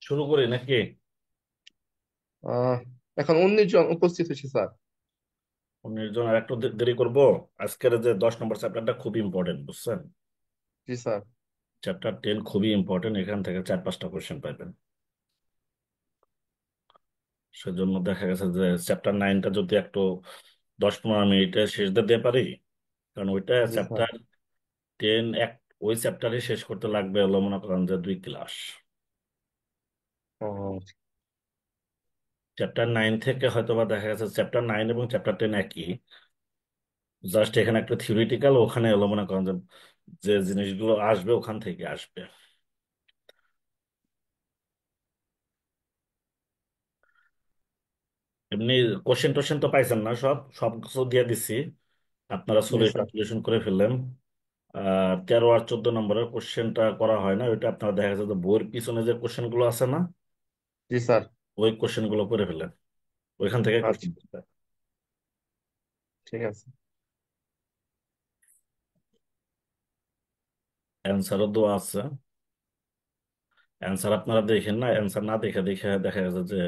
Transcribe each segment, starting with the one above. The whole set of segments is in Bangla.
শুরু করি নাকি? আহ এখন 19 জন উপস্থিত হয়েছে স্যার। 19 জন আর একটু দেরি করব। আজকের যে 10 নম্বর চ্যাপ্টারটা খুব ইম্পর্টেন্ট, বুঝছেন? জি স্যার। চ্যাপ্টার 10 খুবই ইম্পর্টেন্ট, এখান থেকে 4-5টা কোশ্চেন পাবেন। সেজন্য দেখা গেছে যে চ্যাপ্টার 9টা যদি একটু 10-15 মিনিটে শেষ দিতে পারি, কারণ ওইটা জি স্যার। চ্যাপ্টার 10 ওই চ্যাপ্টারে শেষ করতে লাগবে হলো মনে করেন যে 2 ক্লাস। ও, চ্যাপ্টার 9 থেকে হয়তো বা দেখা গেছে চ্যাপ্টার 9 এবং চ্যাপ্টার 10 একই, জাস্ট এখানে একটা থিওরিটিক্যাল, ওখানে হলো মনে করেন যে যে জিনিসগুলো আসবে ওখান থেকে আসবে। এমনি কোশ্চেন টোশ্চেন তো পাইছেন না? সব সব কিছু দিয়ে দিচ্ছি, আপনারা জি সলিউশন স্যার। সলিউশন করে ফেললেন। 13 আর 14 নম্বরের কোশ্চেনটা করা হয় না, ওইটা আপনারা দেখা যাচ্ছে যে বইয়ের পিছনে যে কোশ্চেন গুলো আছে না, জি স্যার। ওই কোশ্চেন গুলো করে ফেললেন, ওইখান থেকে আচ্ছা, কোশ্চেন। ঠিক আছে। অ্যান্সারও দেওয়া আছে, অ্যান্সার আপনারা দেখেন না, অ্যান্সার না দেখে দেখে দেখা গেছে যে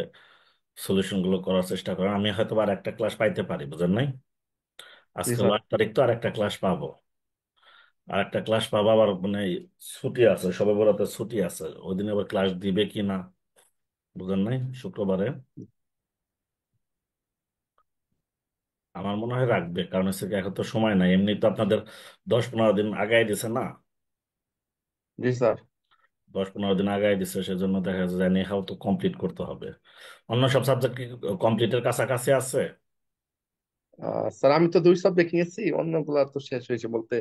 সলিউশন গুলো করার চেষ্টা করেন। আমি হয়তো আর একটা ক্লাস পাইতে পারি, বুঝেন নাই? জি আজকে স্যার। 8 তারিখ, তো আর একটা ক্লাস পাবো। আর একটা ক্লাস পাবো আবার, মানে ছুটি আছে, সবে বরাতে ছুটি আছে, ওই দিন আবার ক্লাস দিবে কি না, বুঝেন নাই? শুক্রবারে আমার মনে হয় রাখবে, কারণ হচ্ছে কি, এখন তো সময় নাই, এমনি তো আপনাদের 10-15 দিন আগায় দিছে না, জি স্যার। 10-15 দিন আগায় দিছে, সেজন্য দেখা যাচ্ছে যে হাও তো কমপ্লিট করতে হবে। অন্য সব সাবজেক্ট কি কমপ্লিটের কাছাকাছি আছে? স্যার আমি তো 2 সাবজেক্ট নিয়েছি, অন্যগুলা তো শেষ হয়েছে বলতে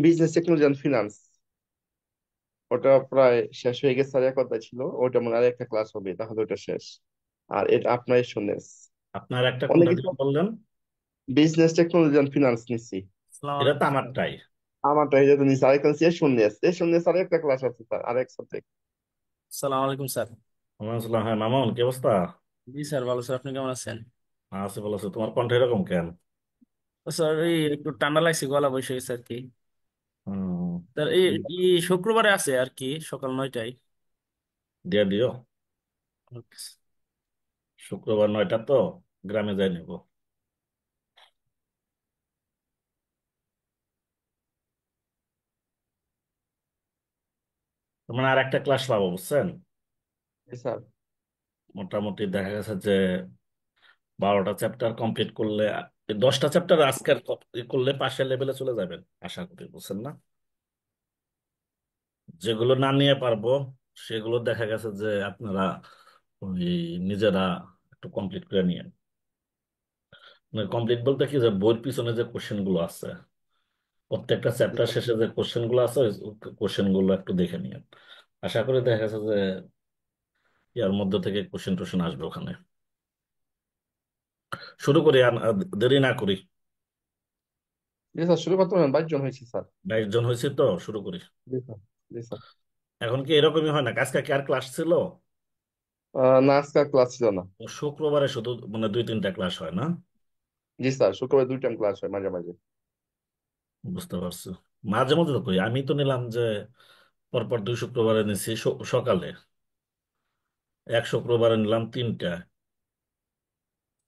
বিজনেস টেকনোলজি অ্যান্ড ফিনান্স, ওটা প্রায় শেষ হয়ে গেছে। স্যার এক কথা ছিল ওটা মনে হয় আর একটা ক্লাস হবে, তাহলে ওটা শেষ। আর এটা আপনার শুনে আপনার একটা কোনটা অনেকে তো দিকে বললেন? বিজনেস টেকনোলজি অ্যান্ড ফিনান্স নিচ্ছি। আসসালামু এটা তো আলাইকুম স্যার। আমারটাই। আমারটা এই যে নিচ্ছি, আরেকটা নিচ্ছি শুনে শুনে স্যার একটা ক্লাস আছে স্যার, আরেক সাবজেক্ট। আসসালামু আলাইকুম স্যার। ওয়ালাইকুম আসসালাম। হ্যাঁ মামুন, কি অবস্থা? জি স্যার, ভালো স্যার, আপনি কেমন আছেন? আছে, বলো। তোমার কণ্ঠ এরকম কেন? তো স্যার এই একটু ঠান্ডা লাগছে, গলা বসে গেছে আর কি। হম। স্যার এই এই শুক্রবারে আছে আর কি, সকাল 9টায়। দিয়ে দিও। শুক্রবার 9টা তো, গ্রামে যাই নিব। মানে আর একটা ক্লাস পাবো, বুঝছেন? জি স্যার। মোটামুটি দেখা গেছে যে 12টা চ্যাপ্টার কমপ্লিট করলে, 10টা চ্যাপ্টার আজকের করলে পাশের লেভেলে চলে যাবেন আশা করি, বুঝছেন না? যেগুলো না নিয়ে পারবো সেগুলো দেখা গেছে যে আপনারা ওই নিজেরা একটু কমপ্লিট করে নিয়ে, মানে কমপ্লিট বলতে কি, যে বইয়ের পিছনে যে কোশ্চেন গুলো আছে, প্রত্যেকটা জি চ্যাপ্টার স্যার। শেষে যে কোশ্চেন গুলো আছে, কোশ্চেন গুলো একটু দেখে নিয়ে আশা করি দেখা গেছে যে ইয়ার মধ্যে থেকে কোশ্চেন টোশ্চেন আসবে ওখানে। শুরু করি, আর দেরি না করি। জি স্যার, শুরু করতে পারেন, 22 জন হয়েছে স্যার। 22 জন হয়েছে, তো শুরু করি। জি স্যার। জি স্যার। এখন কি এরকমই হয় না? আজকে কি আর ক্লাস ছিল? না, আজকে ক্লাস ছিল না। ও, শুক্রবারে শুধু মানে 2-3টা ক্লাস হয় না? জি স্যার, শুক্রবার 2 টাইম ক্লাস হয় মাঝে মাঝে। বুঝতে পারছি। মাঝে মধ্যে তো কই, আমি তো নিলাম যে পরপর 2 শুক্রবারে নিছি সকালে, এক শুক্রবারে নিলাম 3টা।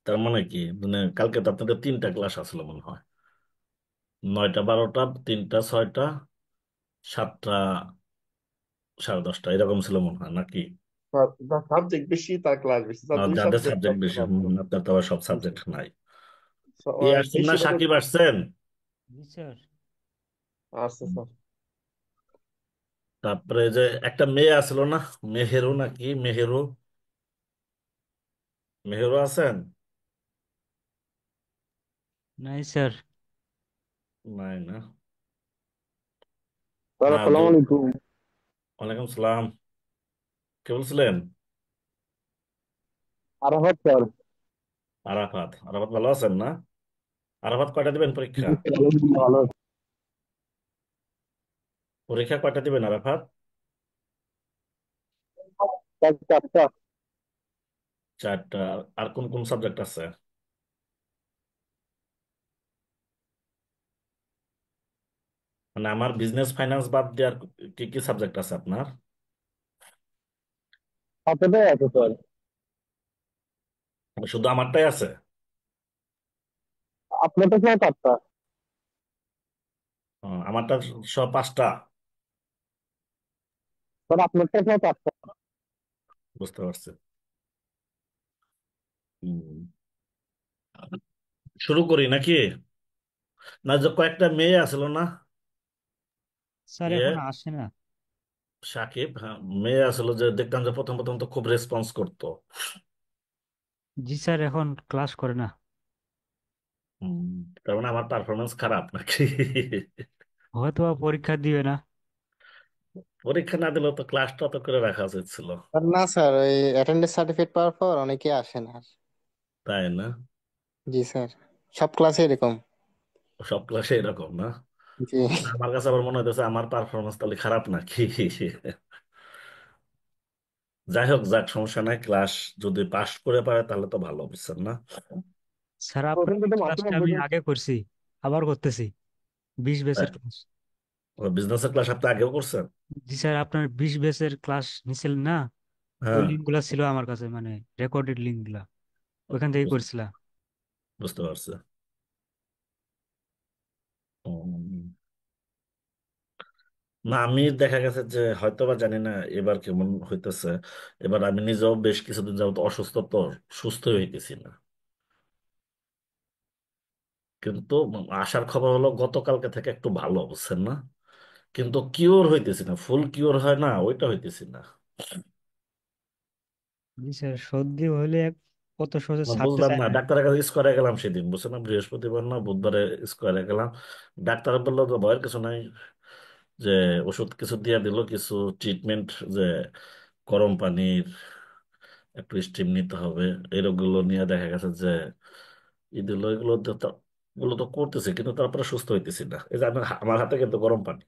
তার মানে কি, মানে কালকে তো আপনাদের 3টা ক্লাস আসলো মনে হয়, 9টা 12টা, 3টা 6টা, 7টা 10:30 এরকম ছিল মনে হয় নাকি? সাবজেক্ট বেশি তার ক্লাস বেশি স্যার, আর দুই যাদের সাবজেক্ট সাবজেক্ট বেশি, আপনার তো আবার সব সাবজেক্ট নাই। এই আসছেন না, বেশিরভাগ সাকিব আসছেন? জি স্যার। আচ্ছা স্যার। তারপরে যে একটা মেয়ে আসলো না, মেহেরু নাকি, মেহেরু, মেহেরু আছেন? নাই স্যার। নাই না? স্যার না আসসালামু আলাইকুম। ওয়ালাইকুম সালাম। কে বলছিলেন? আরাফাত স্যার। আরাফাত? আরাফাত ভালো আছেন না? আরাফাত কয়টা দিবেন পরীক্ষা? আলহামদুলিল্লাহ ভালো আছি। পরীক্ষা কয়টা দিবেন আরাফাত? স্যার, 4টা। 4টা। আর কোন কোন সাবজেক্ট আছে? মানে আমার বিজনেস ফাইন্যান্স বাদ দিয়ে আর কি কি সাবজেক্ট আছে আপনার? সতেরোটাই আছে স্যার। শুধু আমারটাই আছে? আপনারটা স্যার চারটা। আমারটা সব 5টা। স্যার আপনারটা স্যার চারটা। বুঝতে পারছি। হুম। শুরু করি নাকি? না, যে কয়েকটা মেয়ে আসলো না, স্যার ইয়ে এখন আসে না। সাকিব, হ্যাঁ, মেয়ে আসলো যে দেখতাম যে প্রথম প্রথম তো খুব রেসপন্স করতো। জি স্যার এখন ক্লাস করে না। হুম, তার মানে আমার পারফরমেন্স খারাপ নাকি? হয়তো বা পরীক্ষা দিবে না। পরীক্ষা না দিলেও তো ক্লাসটা তো করে রাখা উচিত ছিল। আর না স্যার, ওই অ্যাটেন্ডেন্স সার্টিফিকেট পাওয়ার পর অনেকে আসে না আর। তাই না? জি স্যার, সব ক্লাসে এরকম। সব ক্লাসে এরকম না? জি। আমার কাছে আবার মনে হইতেছে আমার পারফরমেন্স তাহলে খারাপ নাকি। যাই হোক, যাক, সমস্যা নাই। ক্লাস যদি পাশ করে পারে তাহলে তো ভালো, বুঝছেন না? স্যার আপনার প্রথম ওই কিন্তু মাত্র ক্লাসটা 90 আমি জন। আগে করছি, আবার করতেছি 20 ব্যাচের ক্লাস। বিজনেসের ক্লাস আপনি আগেও করছেন? জি স্যার আপনার 20 ব্যাচের ক্লাস নিছিলেন না? ওই হ্যাঁ, লিঙ্ক গুলা ছিল আমার কাছে, মানে রেকর্ডেড লিঙ্ক গুলা, ওইখান থেকে বুঝ- করছিলাম। বুঝতে পারছি। উম, না, আমি দেখা গেছে যে হয়তো বা জানি না এবার কেমন হইতেছে। এবার আমি নিজেও বেশ কিছুদিন যাবত অসুস্থ, তো সুস্থ হইতেছি না। কিন্তু আসার খবর হলো গতকালকে থেকে একটু ভালো, বুঝছেন না? কিন্তু কিওর হইতেছি না, ফুল কিওর হয় না, ওইটা হইতেছি না। জি স্যার সর্দি হলে কত সহজে না, ছাড়তে বুঝলাম চায় না, না। ডাক্তারের কাছে স্কোয়ারে গেলাম সেদিন, বুঝছেন না, বৃহস্পতিবার না বুধবারে স্কোয়ারে গেলাম। ডাক্তার বললো তো ভয়ের কিছু নাই, যে ওষুধ কিছু দিয়ে দিল, কিছু ট্রিটমেন্ট, যে গরম পানির একটু স্টিম নিতে হবে, এরগুলো নিয়ে দেখা গেছে যে ই দিল, এগুলো তো করতেছে, কিন্তু তারপরে সুস্থ হইতেছি না। এই যে আমার হাতে কিন্তু গরম পানি।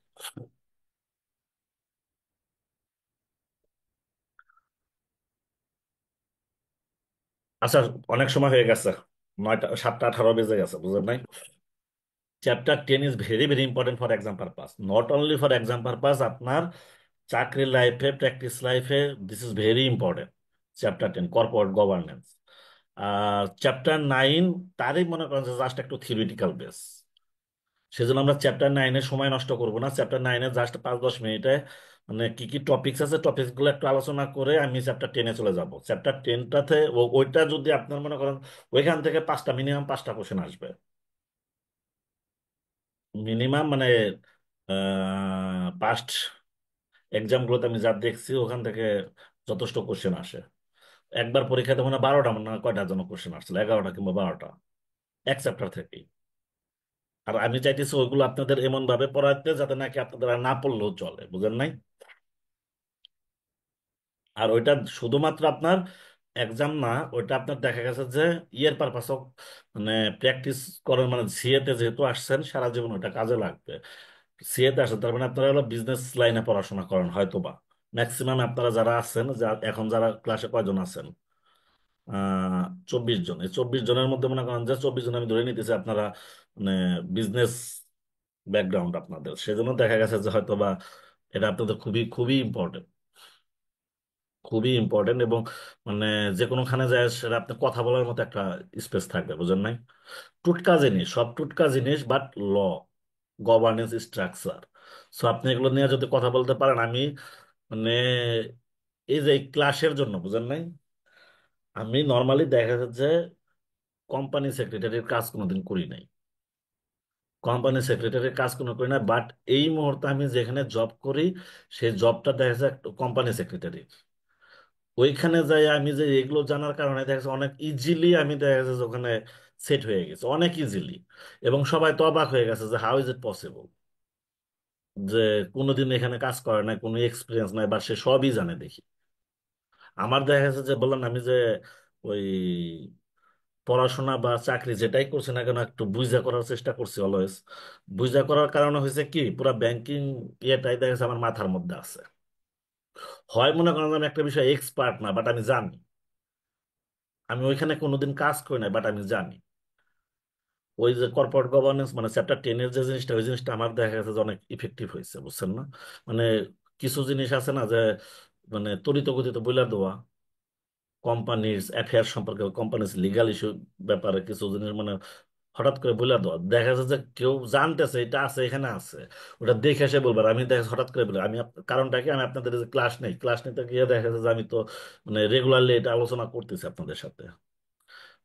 আচ্ছা, অনেক সময় হয়ে গেছে, 9টা 7টা 18 বেজে গেছে, বুঝলেন নাই? Chapter 10 is very very important for exam purpose, not only for exam purpose, আপনার চাকরির লাইফে, প্র্যাকটিস লাইফে, this is very important. Chapter 10 corporate governance. আর চ্যাপ্টার 9 তারই মনে করেন যে জাস্ট একটু থিওরিটিক্যাল বেস। সেজন্য আমরা চ্যাপ্টার 9-এ সময় নষ্ট করব না, চ্যাপ্টার 9-এ জাস্ট 5-10 মিনিটে মানে কি কি টপিকস আছে, টপিকস গুলো একটু আলোচনা করে আমি চ্যাপ্টার 10-এ চলে যাব। চ্যাপ্টার 10টাতে ওইটা যদি আপনার মনে করেন ওইখান থেকে মিনিমাম 5টা কোশ্চেন আসবে, মিনিমাম, মানে পাস্ট এক্সাম গুলোতে আমি যা দেখছি ওখান থেকে যথেষ্ট কোশ্চেন আসে। একবার পরীক্ষাতে মানে 12টা, মানে কয়টা যেন কোশ্চেন আসছিল, 11টা কিংবা 12টা, এক চ্যাপ্টার থেকেই। আর আমি চাইতেছি ওইগুলো আপনাদের এমন ভাবে পড়াতে যাতে নাকি আপনাদের আর না পড়লেও চলে, বুঝেন নাই? আর ওইটা শুধুমাত্র আপনার এক্সাম না, ওইটা আপনার দেখা গেছে যে ইয়ের পারপাস, মানে প্র্যাকটিস করেন, মানে সিএতে যেহেতু আসছেন সারা জীবন ওইটা কাজে লাগবে। সিএতে আসেন তার মানে আপনারা হলো বিজনেস লাইনে পড়াশোনা করেন হয়তো বা। ম্যাক্সিমাম আপনারা যারা আছেন, এখন যারা ক্লাসে কয়জন আছেন, 24 জন। এই 24 জনের মধ্যে মনে করেন যে 24 জন আমি ধরে নিতেছি আপনারা মানে বিজনেস ব্যাকগ্রাউন্ড আপনাদের, সেজন্য দেখা গেছে যে হয়তো বা এটা আপনাদের খুবই খুবই ইম্পর্টেন্ট, খুবই ইম্পর্টেন্ট। এবং মানে যে কোনোখানে যায় সেটা আপনি কথা বলার মতো একটা স্পেস থাকবে, বুঝেন নাই? টুটকা জিনিস, সব টুটকা জিনিস, but law, governance, structure, so আপনি এগুলো নিয়ে যদি কথা বলতে পারেন, আমি মানে এই যে ক্লাসের জন্য, বুঝেন নাই, আমি নর্মালি দেখা যাচ্ছে যে কোম্পানি সেক্রেটারির কাজ কোনোদিন করি নাই, কোম্পানি সেক্রেটারির কাজ কোনো করি না, বাট এই মুহূর্তে আমি যেখানে জব করি সেই জবটা দেখা যাচ্ছে কোম্পানি সেক্রেটারি। ওইখানে যাই আমি যে এগুলো জানার কারণে দেখা যাচ্ছে অনেক ইজিলি আমি দেখা যাচ্ছে যে ওখানে সেট হয়ে গেছে, অনেক ইজিলি। এবং সবাই তো অবাক হয়ে গেছে যে হাউ ইজ ইট পসিবল, যে কোনোদিন এখানে কাজ করে নাই, কোনো এক্সপিরিয়েন্স নাই, বা সে সবই জানে দেখি। আমার দেখা যাচ্ছে যে বললাম না, আমি যে ওই পড়াশোনা বা চাকরি যেটাই করছি না কেন একটু বুঝা করার চেষ্টা করছি অলওয়েজ। বুঝা করার কারণে হয়েছে কি, পুরা ব্যাংকিং ইয়েটাই দেখা যাচ্ছে আমার মাথার মধ্যে আছে। হয় মনে করেন যে আমি একটা বিষয়ে এক্সপার্ট না, বাট আমি জানি, আমি ওইখানে কোনোদিন কাজ করি না, বাট আমি জানি। ওই যে কর্পোরেট গভর্নেন্স মানে চ্যাপ্টার 10-এর যে জিনিসটা, ওই জিনিসটা আমার দেখা গেছে যে অনেক ইফেক্টিভ হয়েছে, বুঝছেন না? মানে কিছু জিনিস আছে না যে মানে তড়িৎ গতিতে বইলা দেওয়া, কোম্পানির অ্যাফেয়ার সম্পর্কে, কোম্পানির লিগাল ইস্যু ব্যাপারে কিছু জিনিস মানে হঠাৎ করে বলে দেওয়া, দেখা যাচ্ছে যে কেউ জানতেছে এটা আছে এখানে আছে, ওটা দেখে এসে বলবার, আমি দেখা যাচ্ছে হঠাৎ করে বলে আমি কারণটা কি, আমি আপনাদের ক্লাস নেই, ক্লাস নিতে গিয়ে দেখা যাচ্ছে যে আমি তো মানে রেগুলারলি এটা আলোচনা করতেছি আপনাদের সাথে।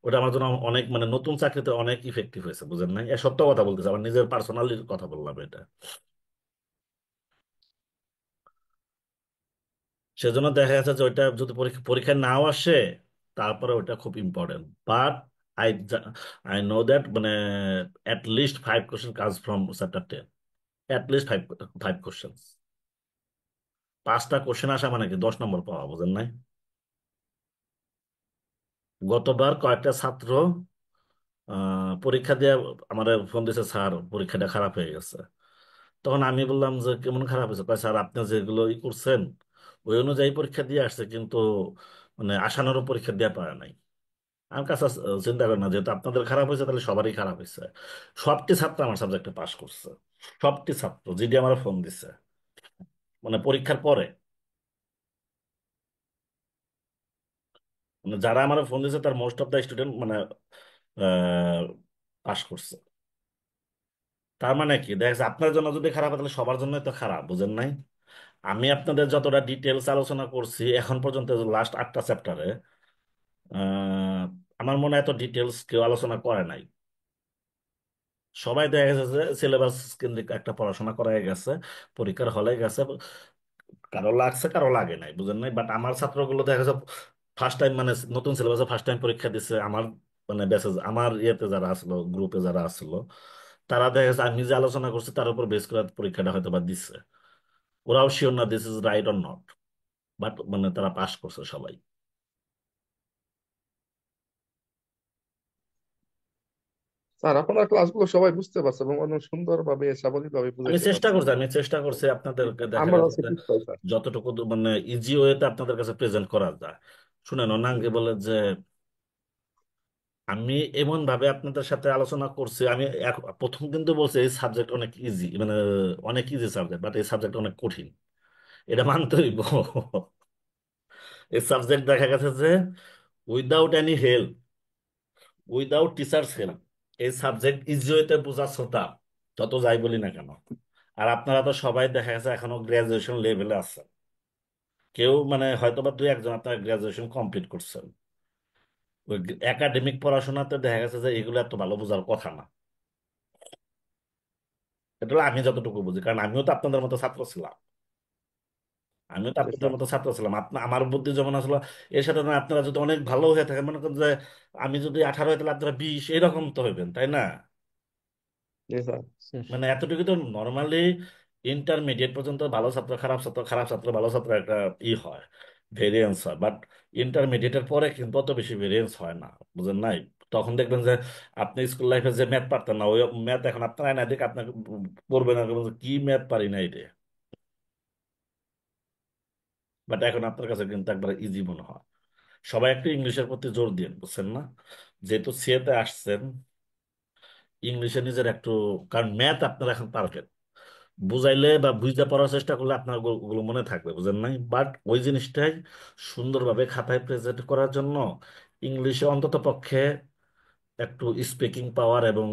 ওটা আমার জন্য অনেক মানে নতুন চাকরিতে অনেক ইফেক্টিভ হয়েছে, বুঝেন নাই, এ সত্য কথা বলতেছে, আমার নিজের পার্সোনালি কথা বললাম এটা। সেজন্য দেখা যাচ্ছে যে ওইটা যদি পরীক্ষায় নাও আসে, তারপরে ওইটা খুব important. But I I know that মানে অ্যাট লিস্ট 5 কোশ্চেন কাজ from chapter 10, at least five five question. 5টা কোশ্চেন আসা মানে কি 10 নম্বর পাওয়া, বুঝেন নাই। গতবার কয়েকটা ছাত্র পরীক্ষা দিয়ে আমার ফোন দিয়েছে, স্যার পরীক্ষাটা খারাপ হয়ে গেছে। তখন আমি বললাম যে কেমন খারাপ হয়েছে, কয় স্যার আপনি যেগুলো ই করছেন ওই অনুযায়ী পরীক্ষা দিয়ে আসছে, কিন্তু মানে আশানুরূপ পরীক্ষা দিয়ে পারে নাই। আমার কাছে চিন্তা করেন না, যেহেতু আপনাদের খারাপ হয়েছে তাহলে সবারই খারাপ হয়েছে। সবটি ছাত্র আমার সাবজেক্টে পাশ করছে, সবটি ছাত্র জিডি আমার ফোন দিছে মানে পরীক্ষার পরে, মানে যারা আমার ফোন দিছে তার মোস্ট অফ দ্য স্টুডেন্ট মানে পাশ করছে। তার মানে কি দেখা যাচ্ছে আপনার জন্য যদি খারাপ হয় তাহলে সবার জন্যই তো খারাপ, বুঝেন নাই। আমি আপনাদের যতটা ডিটেলস আলোচনা করছি এখন পর্যন্ত, লাস্ট 8টা চ্যাপ্টারে আমার মনে হয় এত ডিটেলস কেউ আলোচনা করে নাই। সবাই দেখা গেছে যে সিলেবাস কেন্দ্রিক একটা পড়াশোনা করা হয়ে গেছে, পরীক্ষার হলে গেছে, কারো লাগছে কারো লাগে নাই, বুঝেন নাই। বাট আমার ছাত্রগুলো দেখা গেছে ফার্স্ট টাইম মানে নতুন সিলেবাসে ফার্স্ট টাইম পরীক্ষা দিচ্ছে, আমার মানে ব্যাচে আমার ইয়েতে যারা আসলো, গ্রুপে যারা আসলো, তারা দেখা গেছে আমি যে আলোচনা করছি তার উপর বেস করে পরীক্ষাটা হয়তো বা দিচ্ছে। ওরাও শিওর না this is right or not, but মানে তারা পাস করছে সবাই। স্যার আপনার ক্লাসগুলো সবাই বুঝতে পারছে এবং অনেক সুন্দরভাবে সাবলীলভাবে আমি বুঝাইতে চেষ্টা পারছে। করছি, আমি চেষ্টা করছি আপনাদেরকে দেখা আমরা গেছে আছি যে ঠিক তাই স্যার। যতটুকু মানে ইজি ওয়েতে আপনাদের কাছে প্রেজেন্ট করা যায়। শুনেন, অনাঙ্গে বলে যে আমি এমন ভাবে আপনাদের সাথে আলোচনা করছি, আমি প্রথম কিন্তু বলছি এই সাবজেক্ট অনেক ইজি, মানে অনেক ইজি সাবজেক্ট, বাট এই সাবজেক্ট অনেক কঠিন, এটা মানতে হইব। এই সাবজেক্ট দেখা গেছে যে without any help, without teachers help, এই সাবজেক্ট ইজি ওয়েতে বোঝা শ্রোতা যত যাই বলি না কেন। আর আপনারা তো সবাই দেখা গেছে এখনো গ্রাজুয়েশন লেভেলে আছেন, কেউ মানে হয়তো বা 2-1 জন আপনারা গ্রাজুয়েশন কমপ্লিট করছেন। ওই একাডেমিক পড়াশোনাতে দেখা গেছে যে এগুলো এত ভালো বোঝার কথা না। এটা হলো আমি যতটুকু বুঝি, কারণ আমিও তো আপনাদের মতো ছাত্র ছিলাম, আমিও তো জি আপনাদের স্যার। মতো ছাত্র ছিলাম। আমার বুদ্ধি যেমন আসলে এর সাথে না আপনারা যদি অনেক ভালো হয়ে থাকেন, মনে করেন যে আমি যদি 18 হয় তাহলে আপনারা 20, এরকম তো হইবেন, তাই না। জি স্যার। মানে এতটুকু তো নর্মালি ইন্টারমিডিয়েট পর্যন্ত ভালো ছাত্র খারাপ ছাত্র, খারাপ ছাত্র ভালো ছাত্র একটা ই হয়, ভেরিয়েন্স হয়। বাট ইন্টারমিডিয়েটের পরে কিন্তু অত বেশি ভেরিয়েন্স হয় না, বুঝেন নাই। তখন দেখবেন যে আপনি স্কুল লাইফে যে ম্যাথ পারতেন না, ওই ম্যাথ এখন আপনার না দেখে আপনাকে পড়বে না, বলবেন যে, কি ম্যাথ পারি না এটা। বাট এখন আপনার কাছে কিন্তু একবার ইজি মনে হয়। সবাই একটু ইংলিশের প্রতি জোর দিন, বুঝছেন না, যেহেতু সিএতে আসছেন, ইংলিশে নিজের একটু, কারণ ম্যাথ আপনার এখন পারফেক্ট, বুঝাইলে বা বুঝতে পড়ার চেষ্টা করলে আপনার ওগুলো মনে থাকবে, বুঝেন নাই। বাট ওই জিনিসটাই সুন্দরভাবে খাতায় প্রেজেন্ট করার জন্য ইংলিশে অন্তত পক্ষে একটু স্পিকিং পাওয়ার এবং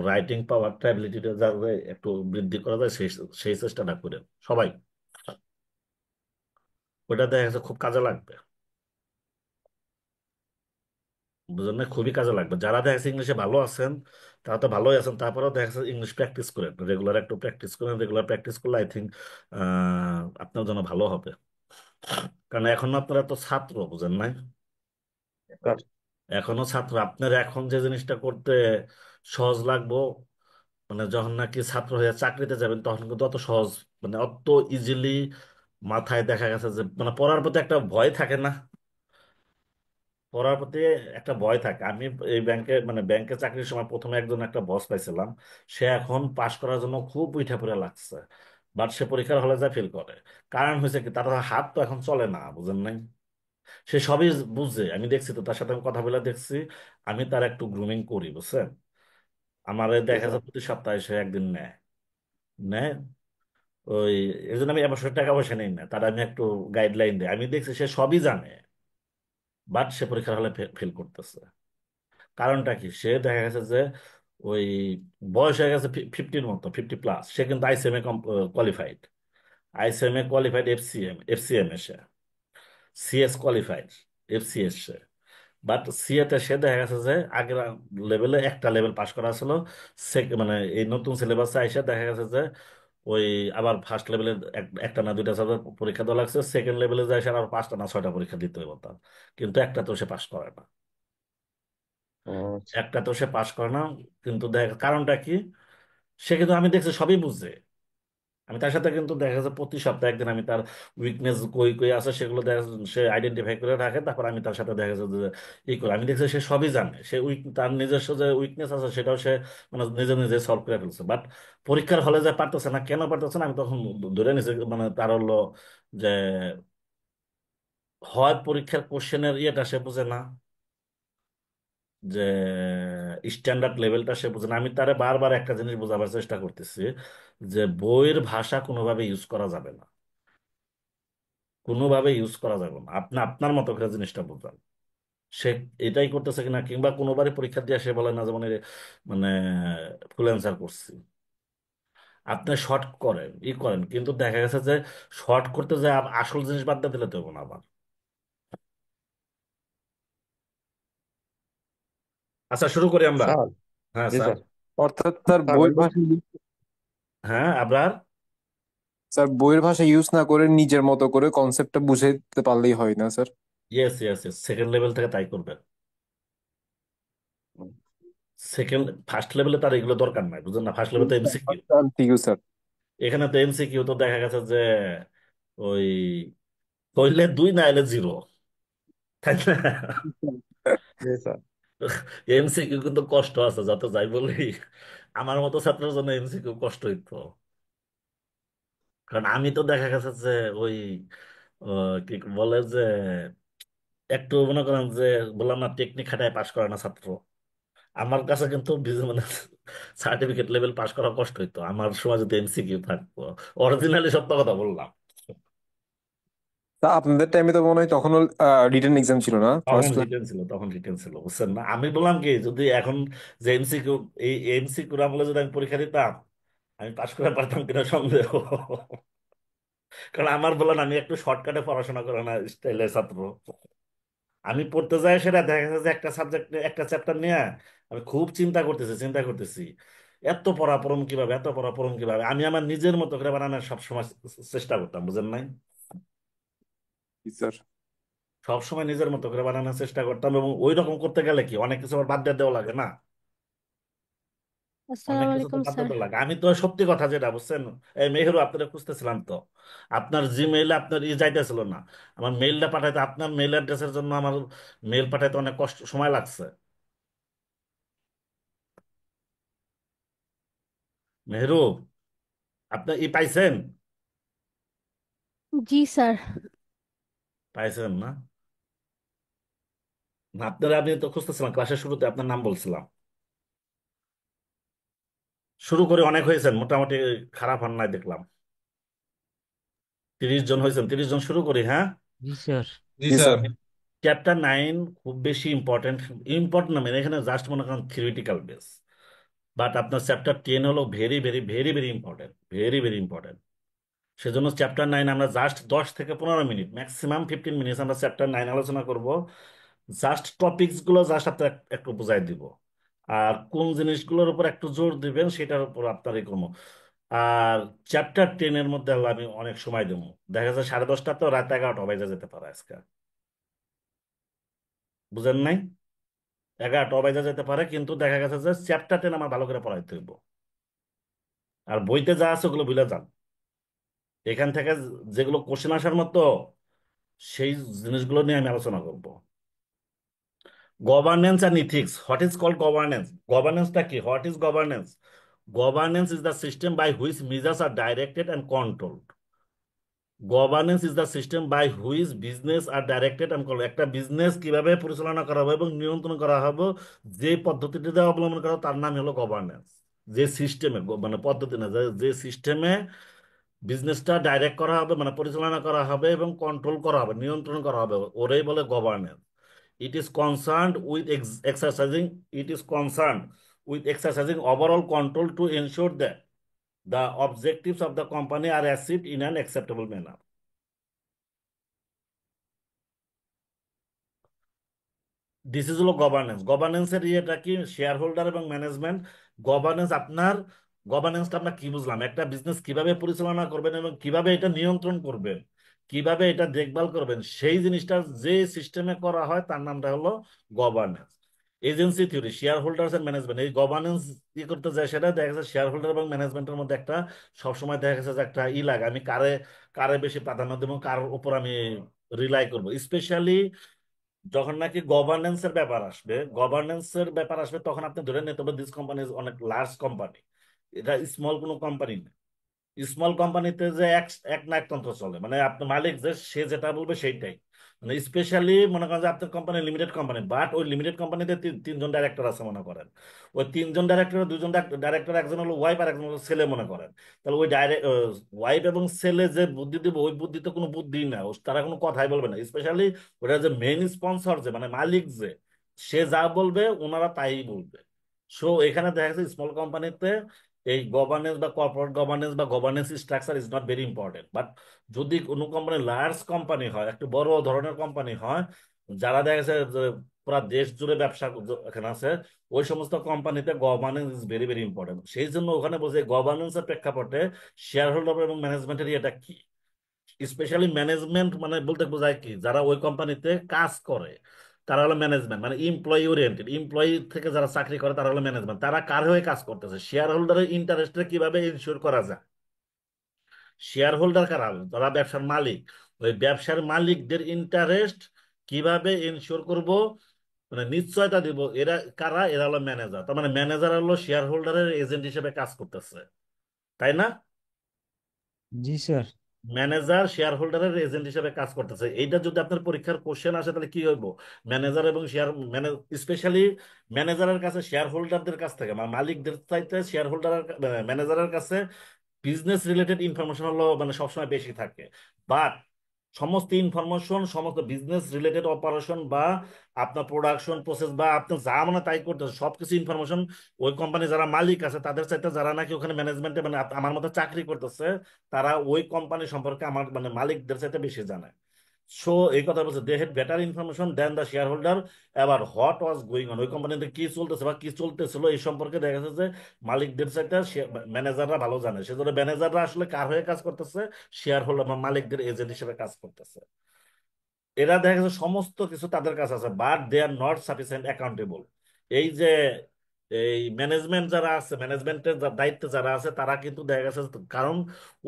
রাইটিং পাওয়ার অ্যাবিলিটিটা যাতে একটু বৃদ্ধি করা যায়, সেই সেই চেষ্টাটা করেন সবাই। ওইটা দেখা যাচ্ছে খুব কাজে লাগবে, বুঝলেন না, খুবই কাজে লাগবে। যারা দেখা যাচ্ছে ইংলিশে ভালো আছেন তারা তো ভালোই আছেন, তারপরেও দেখা যাচ্ছে ইংলিশ প্র্যাকটিস করেন, রেগুলার একটু প্র্যাকটিস করেন, রেগুলার প্র্যাকটিস করলে আই থিঙ্ক আপনার জন্য ভালো হবে। কারণ এখনো আপনারা তো ছাত্র, বুঝেন নাই, স্যার। এখনো ছাত্র। আপনার এখন যে জিনিসটা করতে সহজ লাগবো, মানে যখন নাকি ছাত্র হয়ে চাকরিতে যাবেন তখন কিন্তু অত সহজ, মানে অত ইজিলি মাথায় দেখা গেছে যে মানে পড়ার প্রতি একটা ভয় থাকে না, পড়ার প্রতি একটা ভয় থাকে। আমি এই ব্যাংকে মানে ব্যাংকে চাকরির সময় প্রথমে একজন একটা বস পাইছিলাম, সে এখন পাশ করার জন্য খুব উঠে পড়ে লাগছে, বাট সে পরীক্ষার হলে যায় ফেল করে। কারণ হয়েছে কি, তার হাত তো এখন চলে না, বুঝেন নাই। সে সবই বুঝে, আমি দেখছি তো, তার সাথে আমি কথা বলে দেখছি, আমি তার একটু গ্রুমিং করি, বুঝছেন। আমার জি দেখা স্যার। যায় প্রতি সপ্তাহে সে একদিন নেয়, নেয় ওই, এই জন্য আমি অবশ্যই টাকা পয়সা নেই না, তার আমি একটু গাইডলাইন দিই, আমি দেখছি সে সবই জানে। বাট সে পরীক্ষার হলে ফেল করতেছে। কারণটা কি? সে দেখা গেছে যে ওই বয়স হয়ে গেছে 50-র মতো, 50+, সে কিন্তু ICMA qualified, ICMA qualified, FCMA সে, সিএস কোয়ালিফাইড, এফসিএস সে। বাট সিএতে সে দেখা গেছে যে আগের লেভেলে একটা লেভেল পাস করা ছিল, মানে এই নতুন সিলেবাসে আইসা দেখা গেছে যে ওই আবার ফার্স্ট লেভেলে একটা না দুইটা সাবজেক্ট পরীক্ষা দেওয়া লাগছে, সেকেন্ড লেভেলে যায় সে আর পাঁচটা না ছয়টা পরীক্ষা দিতে হবে তার, কিন্তু একটা তো সে পাস করে না। ও আচ্ছা। একটা তো সে পাস করে না, কিন্তু দেখ কারণটা কি? সে কিন্তু আমি দেখছি সবই বুঝে। আমি তার সাথে কিন্তু দেখা যাচ্ছে প্রতি সপ্তাহে একদিন আমি তার উইকনেস কই কই আছে সেগুলো দেখা যাচ্ছে সে আইডেন্টিফাই করে রাখে, তারপর আমি তার সাথে দেখা যাচ্ছে যে ই করে আমি দেখছি সে সবই জানে, সে তার নিজস্ব যে উইকনেস আছে সেটাও সে মানে নিজে নিজে সলভ করে ফেলছে। বাট পরীক্ষার হলে যে পারতেছে না, কেন পারতেছে না আমি তখন ধরে নিছি, মানে তার হলো যে হয় পরীক্ষার কোশ্চেনের ইয়েটা সে বুঝে না, যে স্ট্যান্ডার্ড লেভেলটা সে বুঝে না। আমি তারে বারবার একটা জিনিস বোঝাবার চেষ্টা করতেছি যে বইয়ের ভাষা কোনোভাবে ইউজ করা যাবে না, কোনোভাবে ইউজ করা যাবে না, আপনি আপনার মতো করে জিনিসটা বোঝান। সে এটাই করতেছে কিনা, কিংবা কোনোবারই পরীক্ষা দিয়ে সে বলে না যেমন মানে ফুল অ্যান্সার করছি। আপনি শর্ট করেন করেন, কিন্তু দেখা গেছে যে শর্ট করতে যে আসল জিনিস বাদ দিয়ে দিলে তো হবে না আবার। আচ্ছা শুরু করি আমরা। স্যার। হ্যাঁ জি স্যার। স্যার। অর্থাৎ তার স্যার বইয়ের আমি ভাষা হ্যাঁ আবার। স্যার বইয়ের ভাষা ইউজ না করে নিজের মতো করে কনসেপ্টটা বুঝাইতে পারলেই হয় না sir? Yes yes yes, second level থেকে তাই করবেন। ফার্স্ট লেভেলে তার এগুলো দরকার নাই, বুঝলেন না? ফার্স্ট লেভেল তো এমসিকিউ। Thank you sir. এখানে তো এমসিকিউ তো দেখা গেছে যে ওই হইলে 2 না হলে 0, তাই না? জি স্যার। এমসিকিউ কিন্তু কষ্ট আছে, যত যাই বলি আমার মতো ছাত্রের জন্য এমসিকিউ কষ্ট হইতো। কারণ আমি তো দেখা গেছে যে ওই কি বলে যে একটু মনে করেন যে বললাম না টেকনিক খাটায় পাশ করে না ছাত্র, আমার কাছে কিন্তু মানে সার্টিফিকেট লেভেল পাশ করা কষ্ট হইতো আমার সময় যদি এমসিকিউ থাকতো। অরিজিনালি সত্য কথা বললাম। তা আপনাদের টাইমে তো মনে হয় তখন রিটেন এক্সাম ছিল না তখন ফার্স্ট ক্লাস? রিটেন ছিল, তখন রিটেন ছিল, বুঝছেন না? আমি বললাম কি, যদি এখন যে এমসিকিউ, এই এমসিকিউ আমলে যদি আমি পরীক্ষা দিতাম আমি পাশ করে পারতাম কিনা সন্দেহ। কারণ আমার বলেন আমি একটু শর্টকাটে পড়াশোনা করে না স্টাইলের ছাত্র। আমি পড়তে যাই সেটা দেখা যাচ্ছে যে একটা সাবজেক্ট একটা চ্যাপ্টার নিয়ে আমি খুব চিন্তা করতেছি এত পড়া পড়ম কিভাবে, এত পড়া পড়ম কিভাবে। আমি আমার নিজের মতো করে বানানোর সবসময় চেষ্টা করতাম, বুঝেন নাই? স্যার সবসময় নিজের মতো করে বানানোর চেষ্টা করতাম, এবং ওই রকম করতে গেলে কি অনেক কিছু আবার বাদ দিয়ে দেওয়া লাগে না, অনেক আসসালামু কিছু তো আলাইকুম বাদ স্যার। দিতে লাগে। আমি তো সত্যি কথা যেটা বুঝছেন, এই মেহেরু আপনারা খুঁজতেছিলাম তো, আপনার জিমেইলে আপনার যাইতেছিল না, আমার মেইলটা পাঠাইতে, আপনার মেইল অ্যাড্রেসের জন্য আমার মেইল পাঠাইতে অনেক কষ্ট সময় লাগছে। মেহেরু, আপনি পাইছেন? জি স্যার। পাইছেন না? না, আপনারা আমি তো খুঁজতেছিলাম ক্লাসের শুরুতে আপনার নাম বলছিলাম। শুরু করে অনেক হয়েছেন মোটামুটি, খারাপ হন নাই দেখলাম। 30 জন হয়েছেন, 30 জন শুরু করি, হ্যাঁ। জি স্যার। জি জি স্যার। স্যার। চ্যাপ্টার 9 খুব বেশি ইম্পর্টেন্ট, ইম্পর্টেন্ট না মানে এখানে জাস্ট মনে করেন থিওরিটিক্যাল বেস। বাট আপনার চ্যাপ্টার 10 হলো very very very very important, very very important. সেজন্য চ্যাপ্টার 9 আমরা জাস্ট 10 থেকে 15 মিনিট, ম্যাক্সিমাম 15 মিনিট আমরা চ্যাপ্টার 9 আলোচনা করব। জাস্ট টপিকস গুলো জাস্ট আপনার একটু বুঝাই দিব, আর কোন জিনিসগুলোর উপর একটু জোর দিবেন সেটার উপর আপনার এই করবো। আর চ্যাপ্টার 10 এর মধ্যে হলো আমি অনেক সময় দেবো, দেখা যায় 10:30 তো রাত 11টা বাজে যেতে পারে আজকে, বুঝেন নাই? 11টা বাজে যেতে পারে, কিন্তু দেখা গেছে যে চ্যাপ্টার 10 আমার ভালো করে পড়াইতে হইব। আর বইতে যা আছে ওগুলো ভুলে যান, এখান থেকে যেগুলো কোশ্চেন আসার মতো সেই জিনিসগুলো নিয়ে আমি আলোচনা করব। Governance and ethics, what is called governance? গভর্নেন্সটা কি? What is governance? Governance is the system by which measures are directed and controlled. Governance is the system by which business are directed and control. একটা বিজনেস কিভাবে পরিচালনা করা হবে এবং নিয়ন্ত্রণ করা হবে, যে পদ্ধতিতে অবলম্বন করা হবে, তার নাম হলো গভর্নেন্স। যে সিস্টেমে, মানে পদ্ধতি না, যে সিস্টেমে বিজনেসটা ডাইরেক্ট করা হবে মানে পরিচালনা করা হবে এবং কন্ট্রোল করা হবে, নিয়ন্ত্রণ করা হবে, ওরাই বলে governance. It is concerned with exercising overall control to ensure that the objectives of the company are achieved in an acceptable manner. This is হলো গভর্নেন্স। গভর্নেন্সের ইয়েটা কি, শেয়ার হোল্ডার এবং ম্যানেজমেন্ট। গভর্নেন্স আপনার, গভর্নেন্সটা আপনার কি বুঝলাম, একটা বিজনেস কিভাবে পরিচালনা করবেন এবং কিভাবে এটা নিয়ন্ত্রণ করবেন, কিভাবে এটা দেখভাল করবেন, সেই জিনিসটা যে সিস্টেমে করা হয় তার নামটা হলো governance. Agency theory, shareholders and management, এই গভর্নেন্স কি করতে যায় সেটা দেখা যাচ্ছে শেয়ার হোল্ডার এবং ম্যানেজমেন্টের মধ্যে একটা সবসময় দেখা যাচ্ছে যে একটা লাগে, আমি কারে কারে বেশি প্রাধান্য দেবো, কার উপর আমি রিলাই করবো। স্পেশালি যখন নাকি গভর্নেন্সের ব্যাপার আসবে তখন আপনি ধরে নিতে হবে দিস কোম্পানি অনেক লার্জ কোম্পানি, এটা স্মল কোনো কোম্পানি না। স্মল কোম্পানিতে যে এক এক নায়কতন্ত্র চলে, মানে আপনার মালিক যে সে যেটা বলবে সেইটাই। মানে স্পেশালি মনে করেন যে আপনার কোম্পানি লিমিটেড কোম্পানি, বাট ওই লিমিটেড কোম্পানিতে তিনজন ডাইরেক্টর আছে মনে করেন। ওই তিনজন ডাইরেক্টর, দুজন ডাইরেক্টর, একজন হলো ওয়াইফ আর একজন হলো ছেলে মনে করেন। তাহলে ওই ওয়াইফ এবং ছেলে যে বুদ্ধি দিবে ওই বুদ্ধিতে কোনো বুদ্ধি না, তারা কোনো কথাই বলবে না। স্পেশালি ওটা যে মেইন স্পন্সর যে মানে মালিক যে, সে যা বলবে ওনারা তাই বলবে। সো এখানে দেখা যাচ্ছে স্মল কোম্পানিতে এই গভর্নেন্স বা কর্পোরেট গভর্নেন্স বা governance structure is not very important. But যদি কোনো কোম্পানি লার্জ কোম্পানি হয়, একটু বড় ধরনের কোম্পানি হয়, যারা দেখা যাচ্ছে যে পুরা দেশ জুড়ে ব্যবসা এখানে আছে, ওই সমস্ত কোম্পানিতে governance is very very important. সেই জন্য ওখানে বলছে গভর্নেন্সের প্রেক্ষাপটে শেয়ার হোল্ডার এবং ম্যানেজমেন্টের এটা কি। স্পেশালি ম্যানেজমেন্ট মানে বলতে বোঝায় কি, যারা ওই কোম্পানিতে কাজ করে তারা হলো ম্যানেজমেন্ট, মানে এমপ্লয়ি ওরিয়েন্টেড, এমপ্লয়ি থেকে যারা চাকরি করে তারা হলো ম্যানেজমেন্ট। তারা কার হয়ে কাজ করতেছে, শেয়ার হোল্ডারের ইন্টারেস্টে কিভাবে ইনশিওর করা যায়। শেয়ার হোল্ডার কারা, যারা ব্যবসার মালিক, ওই ব্যবসার মালিকদের ইন্টারেস্ট কিভাবে ইনশিওর করব, মানে নিশ্চয়তা দিব, এরা কারা, এরা হলো ম্যানেজার। তার মানে ম্যানেজার হলো শেয়ার হোল্ডারের এজেন্ট হিসেবে কাজ করতেছে, তাই না? জি স্যার। ম্যানেজার শেয়ার হোল্ডারের এজেন্ট হিসেবে কাজ করতেছে। এইটা যদি আপনার পরীক্ষার কোশ্চেন আসে তাহলে কি হইব, ম্যানেজার এবং শেয়ার স্পেশালি ম্যানেজারের কাছে শেয়ার হোল্ডারদের কাছ থেকে মানে মালিকদের চাইতে শেয়ার হোল্ডার ম্যানেজারের কাছে বিজনেস রিলেটেড ইনফরমেশন হলো মানে সবসময় বেশি থাকে। বাট সমস্ত ইনফরমেশন, সমস্ত বিজনেস রিলেটেড অপারেশন বা আপনার প্রোডাকশন প্রসেস বা আপনি যা মানে তাই করতেছে সবকিছু ইনফরমেশন ওই কোম্পানি যারা মালিক আছে তাদের চাইতে যারা নাকি ওখানে ম্যানেজমেন্টে মানে আমার মতো চাকরি করতেছে, তারা ওই কোম্পানি সম্পর্কে আমার মানে মালিকদের চাইতে বেশি জানে। সো এই কথা বলছে they had better information than the shareholder about what was going on, ওই কোম্পানিতে কি চলতেছে বা কি চলতেছিল এই সম্পর্কে দেখা যাচ্ছে যে মালিকদের চাইতে ম্যানেজাররা ভালো জানে। সেজন্য ম্যানেজাররা আসলে কার হয়ে কাজ করতেছে, শেয়ার হোল্ডার বা মালিকদের এজেন্ট হিসেবে কাজ করতেছে। এরা দেখা যাচ্ছে সমস্ত কিছু তাদের কাছে আছে, but they are not sufficient accountable. এই যে এই ম্যানেজমেন্ট যারা আছে, ম্যানেজমেন্টের দায়িত্বে যারা আছে তারা কিন্তু দেখা গেছে, কারণ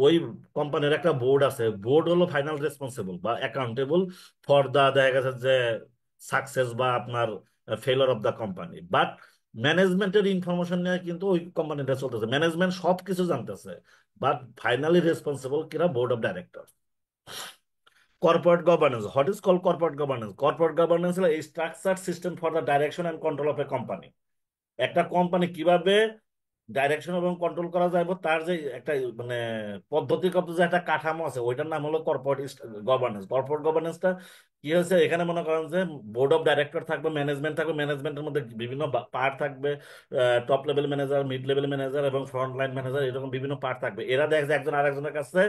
ওই কোম্পানির একটা বোর্ড আছে, বোর্ড হলো ফাইনাল রেসপন্সিবল বা অ্যাকাউন্টেবল ফর দা দেখা গেছে যে সাকসেস বা আপনার ফেলার অফ দ্য কোম্পানি। বাট ম্যানেজমেন্টের ইনফরমেশন নিয়ে কিন্তু ওই কোম্পানিটা চলতেছে, ম্যানেজমেন্ট সবকিছু জানতেছে, বাট ফাইনালি রেসপন্সিবল কিরা, board of director. Corporate governance. What is called corporate governance? Corporate governance is a structured system for the direction and control of a company. একটা কোম্পানি কিভাবে ডাইরেকশন এবং কন্ট্রোল করা যাবে তার যে একটা মানে পদ্ধতিগত যে একটা কাঠামো আছে ওইটার নাম হলো কর্পোরেট গভর্নেন্স। কর্পোরেট গভর্নেন্সটা কি হয়েছে, এখানে মনে করেন যে বোর্ড অফ ডাইরেক্টর থাকবে, ম্যানেজমেন্ট থাকবে, ম্যানেজমেন্টের মধ্যে বিভিন্ন পার্ট থাকবে, top level manager, mid level manager এবং ফ্রন্ট লাইন ম্যানেজার, এরকম বিভিন্ন পার্ট থাকবে। এরা দেখে যে একজন আরেকজনের কাছে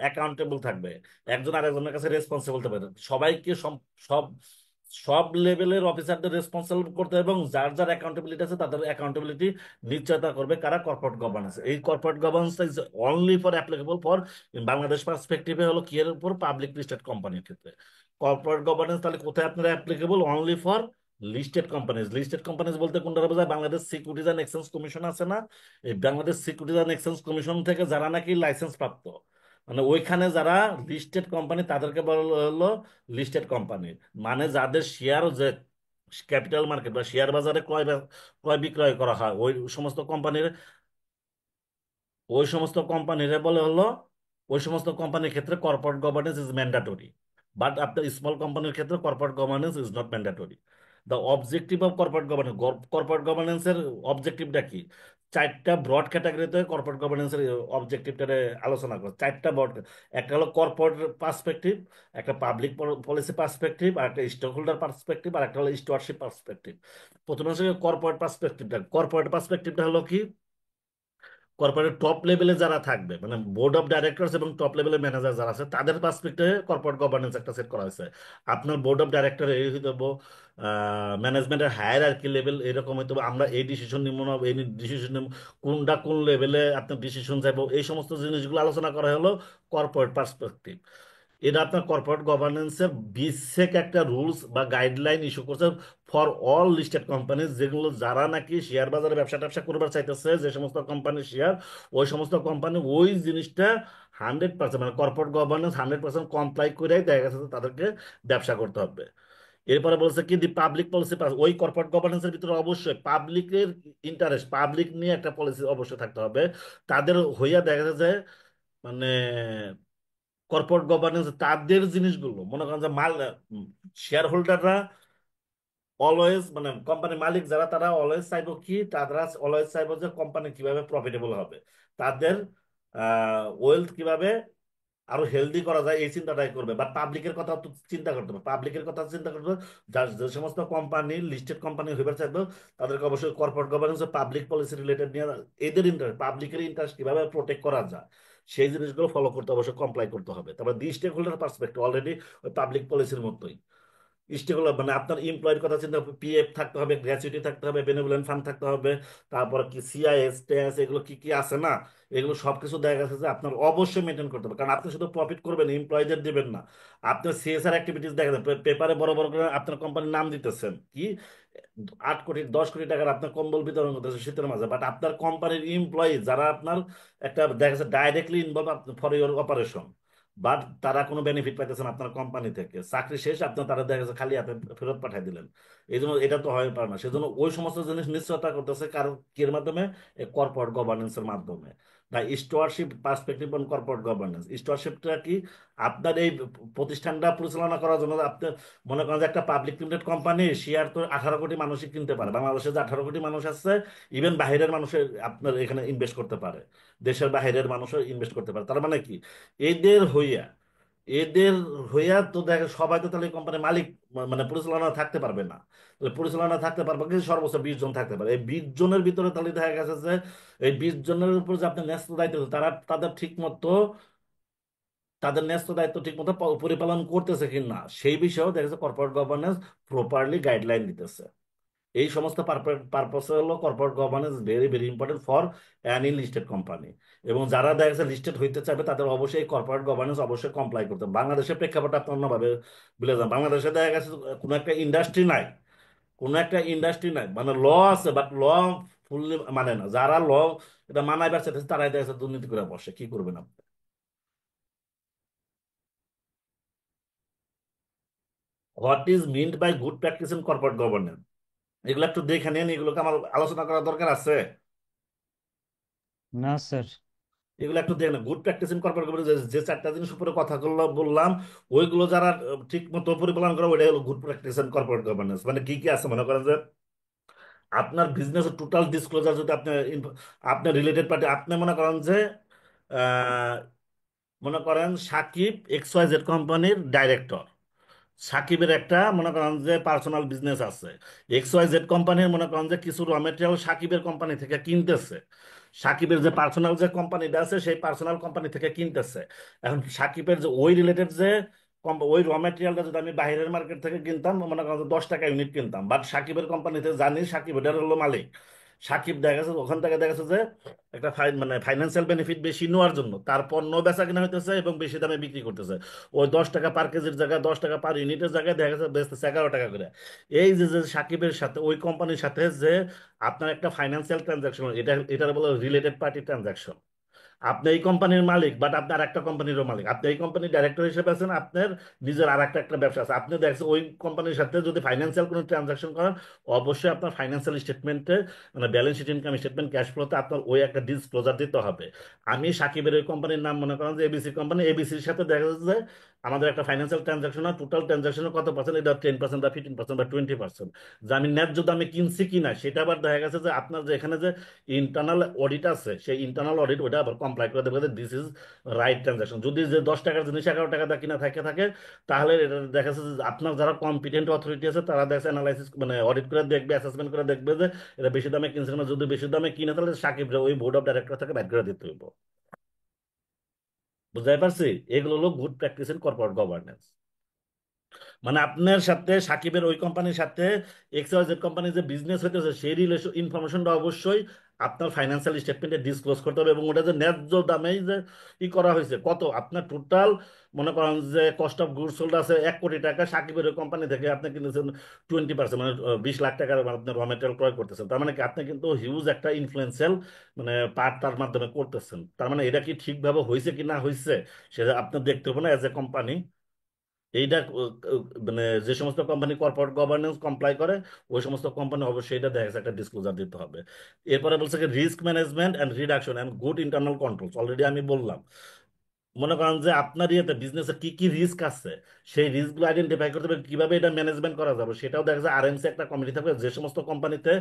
অ্যাকাউন্টেবল থাকবে, একজন আরেকজনের কাছে রেসপন্সিবল থাকবে। সবাইকে সব সব লেভেলের অফিসারদের রেসপন্সিবল করতে হবে এবং যার যার অ্যাকাউন্টেবিলিটি আছে তাদের অ্যাকাউন্টেবিলিটি নিশ্চয়তা করবে কারা, কর্পোরেট গভর্নেন্স। এই corporate governance is only for applicable for Bangladesh পার্সপেক্টিভে হলো কি এর উপর, পাবলিক লিস্টেড কোম্পানির ক্ষেত্রে। কর্পোরেট গভর্নেন্স তাহলে কোথায় আপনারা applicable, only for listed companies. Listed companies বলতে কোনটা বোঝায়, Bangladesh securities and exchange commission আছে না, এই Bangladesh securities and exchange commission থেকে যারা নাকি লাইসেন্স প্রাপ্ত, মানে ওইখানে যারা লিস্টেড কোম্পানি তাদেরকে বলা হলো লিস্টেড কোম্পানি। মানে যাদের শেয়ার যে ক্যাপিটাল মার্কেট বা শেয়ার বাজারে ক্রয় বিক্রয় করা হয় ওই সমস্ত কোম্পানির বলে হলো, ওই সমস্ত কোম্পানির ক্ষেত্রে corporate governance is mandatory. But আপনার স্মল কোম্পানির ক্ষেত্রে corporate governance is not mandatory. The objective of corporate governance. Corporate গভর্নেন্সের অবজেক্টিভটা কি? চারটা ব্রড ক্যাটাগরিতে কর্পোরেট গভর্নেন্সের অবজেক্টিভটা আলোচনা করে, চারটা ব্রড। একটা হলো কর্পোরেট পার্সপেক্টিভ, একটা পাবলিক পলিসি পার্সপেক্টিভ, আর একটা স্টেক হোল্ডার পার্সপেক্টিভ, আর একটা হলো স্টুয়ারশিপ পার্সপেক্টিভ। প্রথমে হচ্ছে কর্পোরেট পার্সপেক্টিভটা। কর্পোরেট পার্সপেক্টিভটা হলো কি, কর্পোরেট টপ লেভেলে যারা থাকবে, মানে বোর্ড অফ ডাইরেক্টরস এবং টপ লেভেলের ম্যানেজার যারা আছে, তাদের পার্সপেক্টিভে কর্পোরেট গভর্নেন্স একটা সেট করা হয়েছে। আপনার বোর্ড অফ ডাইরেক্টর এই হইতে ম্যানেজমেন্টের হায়ার আর কি লেভেল এরকম হইতে হবে, আমরা এই ডিসিশন নিব না, এই ডিসিশন নিব, কোনটা কোন লেভেলে আপনার ডিসিশন যাবো, এই সমস্ত জিনিসগুলো আলোচনা করা হলো কর্পোরেট পার্সপেক্টিভ। এটা আপনার কর্পোরেট গভর্নেন্সের বিশেষ একটা রুলস বা গাইডলাইন ইস্যু করছে ফর অল লিস্টেড কোম্পানি, যেগুলো যারা নাকি শেয়ার বাজারে ব্যবসা ট্যাবসা করবার চাইতেছে, যে সমস্ত কোম্পানির শেয়ার, ওই সমস্ত কোম্পানি ওই জিনিসটা 100%, মানে কর্পোরেট গভর্নেন্স 100% কমপ্লাই করেই দেখা গেছে যে তাদেরকে ব্যবসা করতে হবে। এরপরে বলছে কি, দি পাবলিক পলিসি, ওই কর্পোরেট গভর্নেন্সের ভিতরে অবশ্যই পাবলিকের ইন্টারেস্ট, পাবলিক নিয়ে একটা পলিসি অবশ্যই থাকতে হবে। তাদের হইয়া দেখা যাচ্ছে যে, মানে কর্পোরেট গভর্নেন্স তাদের জিনিসগুলো মনে করেন যে মাল, শেয়ার হোল্ডাররা অলওয়েজ, মানে কোম্পানির মালিক যারা, তারা অলওয়েজ চাইবো কি, তারা অলওয়েজ চাইবো যে কোম্পানি কিভাবে প্রফিটেবল হবে, তাদের ওয়েলথ কিভাবে আরো হেলদি করা যায়, এই চিন্তাটাই করবে। বাট পাবলিকের কথা তো চিন্তা করতে হবে, পাবলিকের কথা চিন্তা করতে হবে। যে সমস্ত কোম্পানি লিস্টেড কোম্পানি হইবার চাইবে, তাদেরকে অবশ্যই corporate governance public policy related নিয়ে এদের ইন্টারেস্ট, পাবলিকের ইন্টারেস্ট কিভাবে প্রোটেক্ট করা যায়, সেই জিনিসগুলো ফলো করতে অবশ্যই কমপ্লাই করতে হবে। তারপর দি স্টেক হোল্ডার পার্সপেক্টিভ অলরেডি ওই পাবলিক পলিসির মতোই। স্টেগুলো মানে আপনার এমপ্লয়ের কথা চিন্তা হবে, পিএফ থাকতে হবে, গ্র্যাচুইটি থাকতে হবে, বেনিভোলেন্ট ফান্ড থাকতে হবে, তারপর কি সিআইএস টেস এগুলো কি কি আছে না, এগুলো সবকিছু দেখা গেছে যে আপনার অবশ্যই মেনটেন করতে হবে। কারণ আপনি শুধু প্রফিট করবেন, এমপ্লয়ীদের দিবেন না। আপনার সিএসআর অ্যাক্টিভিটিস দেখা যাবে, পেপারে বড় বড় করে আপনার কোম্পানির নাম দিতেছেন কি, 8 কোটি 10 কোটি টাকার আপনার কম্বল বিতরণ করতেছে শীতের মাঝে, বাট আপনার কোম্পানির এমপ্লয়ি যারা আপনার একটা দেখা যাচ্ছে directly involve for your operation, but তারা কোনো বেনিফিট পাইতেছে না আপনার কোম্পানি থেকে, চাকরি শেষ আপনার তারা দেখা যাচ্ছে খালি হাতে ফেরত পাঠিয়ে দিলেন। এই জন্য এটা তো হয়ে পারে না, সেজন্য ওই সমস্ত জিনিস নিশ্চয়তা করতেছে কারণ কির মাধ্যমে, কর্পোরেট গভর্নেন্সের মাধ্যমে। না, স্টুয়ারশিপ পার্সপেক্টিভ অন কর্পোরেট গভর্নেন্স। স্টুয়ারশিপটা কি, আপনার এই প্রতিষ্ঠানটা পরিচালনা করার জন্য আপনি মনে করেন যে একটা পাবলিক লিমিটেড কোম্পানি শেয়ার তো 18 কোটি মানুষই কিনতে পারে, বাংলাদেশে যে 18 কোটি মানুষ আছে, ইভেন বাহিরের মানুষের আপনার এখানে ইনভেস্ট করতে পারে, দেশের বাহিরের মানুষও ইনভেস্ট করতে পারে। তার মানে কি, এদের হইয়া এদের হইয়া তো দেখে সবাই তো তাহলে কোম্পানির মালিক, মানে পরিচালনা থাকতে পারবে না। তাহলে পরিচালনা থাকতে পারবে কি, সর্বোচ্চ 20 জন থাকতে পারে। এই 20 জনের ভিতরে তাহলে দেখা গেছে যে এই 20 জনের উপর যে আপনার ন্যস্ত দায়িত্ব, তারা তাদের ন্যস্ত দায়িত্ব ঠিক মতো পরিপালন করতেছে কিনা, সেই বিষয়েও দেখা যাচ্ছে কর্পোরেট গভর্নেন্স প্রপারলি গাইডলাইন দিতেছে। এই সমস্ত পারপাসে হলো corporate governance very very important for Annie listed company. এবং যারা দেখা যাচ্ছে লিস্টেড হইতে চাইবে, তাদের অবশ্যই কর্পোরেট গভর্নেন্স অবশ্যই কমপ্লাই করতে হবে। বাংলাদেশের প্রেক্ষাপটে আপনি অন্যভাবে বুঝে যান, বাংলাদেশে দেখা গেছে কোনো একটা ইন্ডাস্ট্রি নাই, কোনো একটা ইন্ডাস্ট্রি নাই, মানে ল আছে বাট ল ফুললি মানে না, যারা ল এটা মানাইবার চাইতেছে তারাই দেখা যাচ্ছে দুর্নীতি করে বসে, কি করবেন আপনি? What is meant bye good practice in corporate governance, এগুলো একটু দেখে নিন, এগুলোকে আমার আলোচনা করার দরকার আছে। না স্যার। এগুলো একটু দেখেন, good practice in corporate governance, যে চারটা জিনিস উপরে কথাগুলো বললাম, ওইগুলো যারা ঠিক মতো পরিপালন করে, ওইটাই হলো good practice in corporate governance. মানে কি কি আছে মনে করেন যে, আপনার বিজনেস টোটাল ডিসক্লোজার যদি আপনি আপনার রিলেটেড পার্টি, আপনি মনে করেন যে আহ, মনে করেন সাকিব XYZ কোম্পানির ডাইরেক্টর, সাকিবের একটা মনে করেন যে পার্সোনাল বিজনেস আছে, XYZ কোম্পানির মনে করেন যে কিছু র মেটেরিয়াল সাকিবের কোম্পানি থেকে কিনতেছে, সাকিবের যে পার্সোনাল যে কোম্পানিটা আছে সেই পার্সোনাল কোম্পানি থেকে কিনতেছে। এখন সাকিবের যে ওই রিলেটেড যে ওই র মেটেরিয়ালটা যদি আমি বাইরের মার্কেট থেকে কিনতাম, মনে করেন যে 10 টাকা ইউনিট কিনতাম, বাট সাকিবের কোম্পানিতে জানি সাকিব এটার হলো মালিক, সাকিব দেখা গেছে ওখান থেকে দেখা গেছে যে একটা মানে ফাইন্যান্সিয়াল বেনিফিট বেশি নেওয়ার জন্য তার পণ্য বেচা কিনা হইতেছে এবং বেশি দামে বিক্রি করতেছে। ওই 10 টাকা পার কেজির জায়গায়, 10 টাকা পার ইউনিটের জায়গায় দেখা গেছে বেচতেছে 11 টাকা করে। এই যে যে সাকিবের সাথে ওই কোম্পানির সাথে যে আপনার একটা ফাইন্যান্সিয়াল ট্রানজাকশন, এটার বলে রিলেটেড পার্টি ট্রানজাকশন। আপনি এই কোম্পানির মালিক, বাট আপনি আর একটা কোম্পানিরও মালিক, আপনি এই কোম্পানির ডাইরেক্টর হিসেবে আছেন, আপনার নিজের আর একটা একটা ব্যবসা আছে, আপনি দেখছেন ওই কোম্পানির সাথে যদি ফাইন্যান্সিয়াল কোনো ট্রানজাকশন করেন, অবশ্যই আপনার ফাইন্যান্সিয়াল স্টেটমেন্টে, মানে balance sheet, income statement, cash ফ্লোতে আপনার ওই একটা ডিসক্লোজার দিতে হবে। আমি সাকিবের ওই কোম্পানির নাম মনে করেন যে ABC কোম্পানি, ABCর সাথে দেখা যাচ্ছে যে আমাদের একটা ফাইন্যান্সিয়াল ট্রানজাকশন হয়, টোটাল ট্রানজাকশনের কত পার্সেন্ট, এটা 10% বা 15% বা 20%। যে আমি ন্যায্য দামে কিনছি কিনা সেটা আবার দেখা গেছে যে আপনার যে এখানে যে ইন্টারনাল অডিট আছে, সেই ইন্টারনাল অডিট ওটা আবার কমপ্লাই করে দেবে দিস ইজ রাইট ট্রানজাকশন। যদি যে 10 টাকার জিনিস 11 টাকা দিয়ে কিনা থাকে তাহলে এটা দেখা যাচ্ছে যে আপনার যারা কম্পিটেন্ট অথরিটি আছে তারা দেখা অ্যানালাইসিস মানে অডিট করে দেখবে, অ্যাসেসমেন্ট করে দেখবে যে এটা বেশি দামে কিনছে না। যদি বেশি দামে কিনে তাহলে সাকিব ওই বোর্ড অফ ডাইরেক্টর থেকে বাইর করে দিতে হইব। বুঝতে পারছি? এগুলো হলো good practice in corporate governance. মানে আপনার সাথে সাকিবের ওই কোম্পানির সাথে এক্সওয়াইজেড কোম্পানির যে বিজনেস হইতেছে সেই রিলেশন ইনফরমেশনটা অবশ্যই আপনার ফাইন্যান্সিয়াল স্টেটমেন্টে ডিসক্লোজ করতে হবে, এবং ওটা যে ন্যায্য দামেই যে করা হয়েছে, কত আপনার টোটাল মনে করেন যে কস্ট অফ গুডস সোল্ড আছে 1 কোটি টাকা, সাকিবের ওই কোম্পানি থেকে আপনি কিনেছেন 20%, মানে 20 লাখ টাকার আপনার র মেটেরিয়াল ক্রয় করতেছেন। তার মানে কি আপনি কিন্তু হিউজ একটা ইনফ্লুয়েন্সিয়াল মানে পার্ট তার মাধ্যমে করতেছেন। তার মানে এটা কি ঠিকভাবে হয়েছে কি না হয়েছে সেটা আপনি দেখতে হবে না এজ এ কোম্পানি। এইটা মানে যে সমস্ত কোম্পানি কর্পোরেট গভর্নেন্স কমপ্লাই করে ওই সমস্ত কোম্পানি অবশ্যই এটা দেখা যাচ্ছে একটা ডিসক্লোজার দিতে হবে। এরপরে বলছে কি risk management and reduction and good internal controls, already আমি বললাম। মনে করেন যে আপনার ইয়েতে বিজনেসে কি কি রিস্ক আছে সেই রিস্কগুলো আইডেন্টিফাই করতে হবে, কিভাবে এটা ম্যানেজমেন্ট করা যাবে সেটাও দেখা যায়। আরএমসি একটা কমিটি থাকবে, যে সমস্ত কোম্পানিতে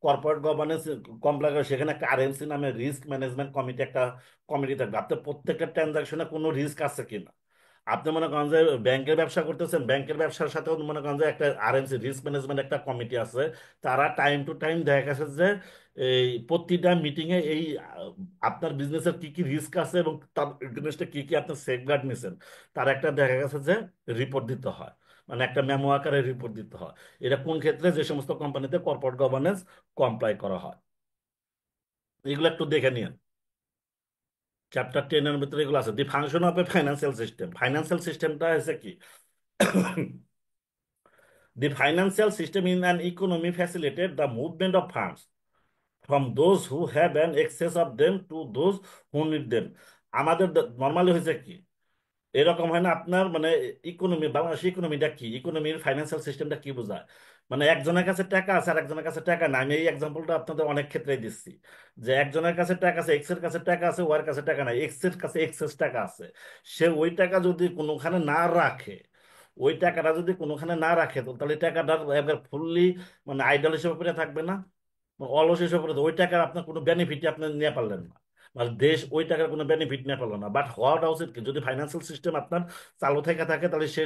কর্পোরেট গভর্নেন্স কমপ্লাই করে সেখানে একটা আরএমসি নামে রিস্ক ম্যানেজমেন্ট কমিটি একটা কমিটি থাকবে। আপনার প্রত্যেকটা ট্রানজাকশনে কোনো রিস্ক আছে কিনা। আপনি মনে করেন যে ব্যাংকের ব্যবসা করতেছেন, ব্যাংকের ব্যবসার সাথেও মনে করেন যে একটা আরএমসি রিস্ক ম্যানেজমেন্ট একটা কমিটি আছে। তারা টাইম টু টাইম দেখা গেছে যে এই প্রতিটা মিটিং এ এই আপনার বিজনেসের কি কি রিস্ক আছে এবং তার এগেইনস্টে কি কি আপনি সেফগার্ড নিছেন তার একটা দেখা গেছে যে রিপোর্ট দিতে হয়, মানে একটা মেমো আকারে রিপোর্ট দিতে হয়। এটা কোন ক্ষেত্রে যে সমস্ত কোম্পানিতে কর্পোরেট গভর্নেন্স কমপ্লাই করা হয়, এগুলো একটু দেখে নিন। চ্যাপ্টার 10 এর ভিতরে এগুলো আছে। The function of a financial system, financial সিস্টেমটা হচ্ছে কি the financial system in an economy facilitates the movement of funds from those who have an excess of them to those who need them। আমাদের নর্মালি হয়েছে কি এরকম হয় না আপনার মানে ইকোনমি, বাংলাদেশ ইকোনমিটা কি, ইকোনমির ফাইন্যান্সিয়াল সিস্টেমটা কি বোঝায়, মানে একজনের কাছে টাকা আছে আর একজনের কাছে টাকা নাই। আমি এই এক্সাম্পলটা আপনাদের অনেক ক্ষেত্রে দিচ্ছি যে একজনের কাছে টাকা আছে, এক্স এর কাছে টাকা আছে, ওয়ার কাছে টাকা নাই, এক্স এর কাছে এক্সেস টাকা আছে। সে ওই টাকা যদি কোনোখানে না রাখে, ওই টাকাটা যদি কোনোখানে না রাখে তো তাহলে টাকাটা একবার ফুললি মানে আইডল হিসেবে পড়ে থাকবে না, অলস হিসেবে পড়ে ওই টাকার আপনার কোনো বেনিফিট আপনি নিয়ে পারলেন না, মানে দেশ ওই টাকার কোনো বেনিফিট নিয়ে পারলো না। বাট হওয়াটা উচিত কি, যদি ফাইন্যান্সিয়াল সিস্টেম আপনার চালু থেকে থাকে তাহলে সে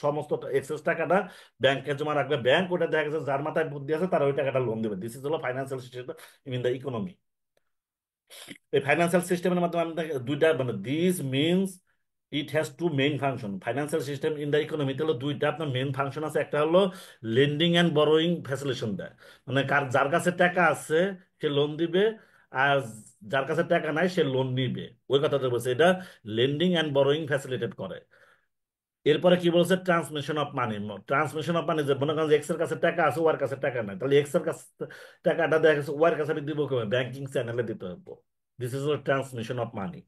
সমস্ত এক্সেস টাকাটা ব্যাংকে জমা রাখবে, ব্যাংক ওটা দেখা গেছে যার মাথায় বুদ্ধি আছে তারা ওই টাকাটা লোন দেবে। দিস ইজ হলো financial system in the economy. এই ফাইন্যান্সিয়াল সিস্টেমের মাধ্যমে আমাদের দুইটা মানে this means it has two main function. Financial system in the ইকোনমিতে হলো দুইটা আপনার মেইন ফাংশন আছে। একটা হলো লেন্ডিং অ্যান্ড বরোয়িং ফ্যাসিলিটেশন দেয়, মানে যার কাছে টাকা আছে সে লোন দিবে, আর যার কাছে টাকা নাই সে লোন নিবে। ওই কথাটা বলছে, এটা লেন্ডিং অ্যান্ড বরোয়িং ফ্যাসিলিটেট করে। এরপরে কি বলছে, transmission of money. Transmission of money যে মনে করেন এক্স এর কাছে টাকা আছে ওয়ার কাছে টাকা নাই, তাহলে এক্স এর কাছে টাকাটা দেখা গেছে ওয়ার কাছে আমি দিব ব্যাংকিং চ্যানেলে দিতে হবে। This is transmission of money.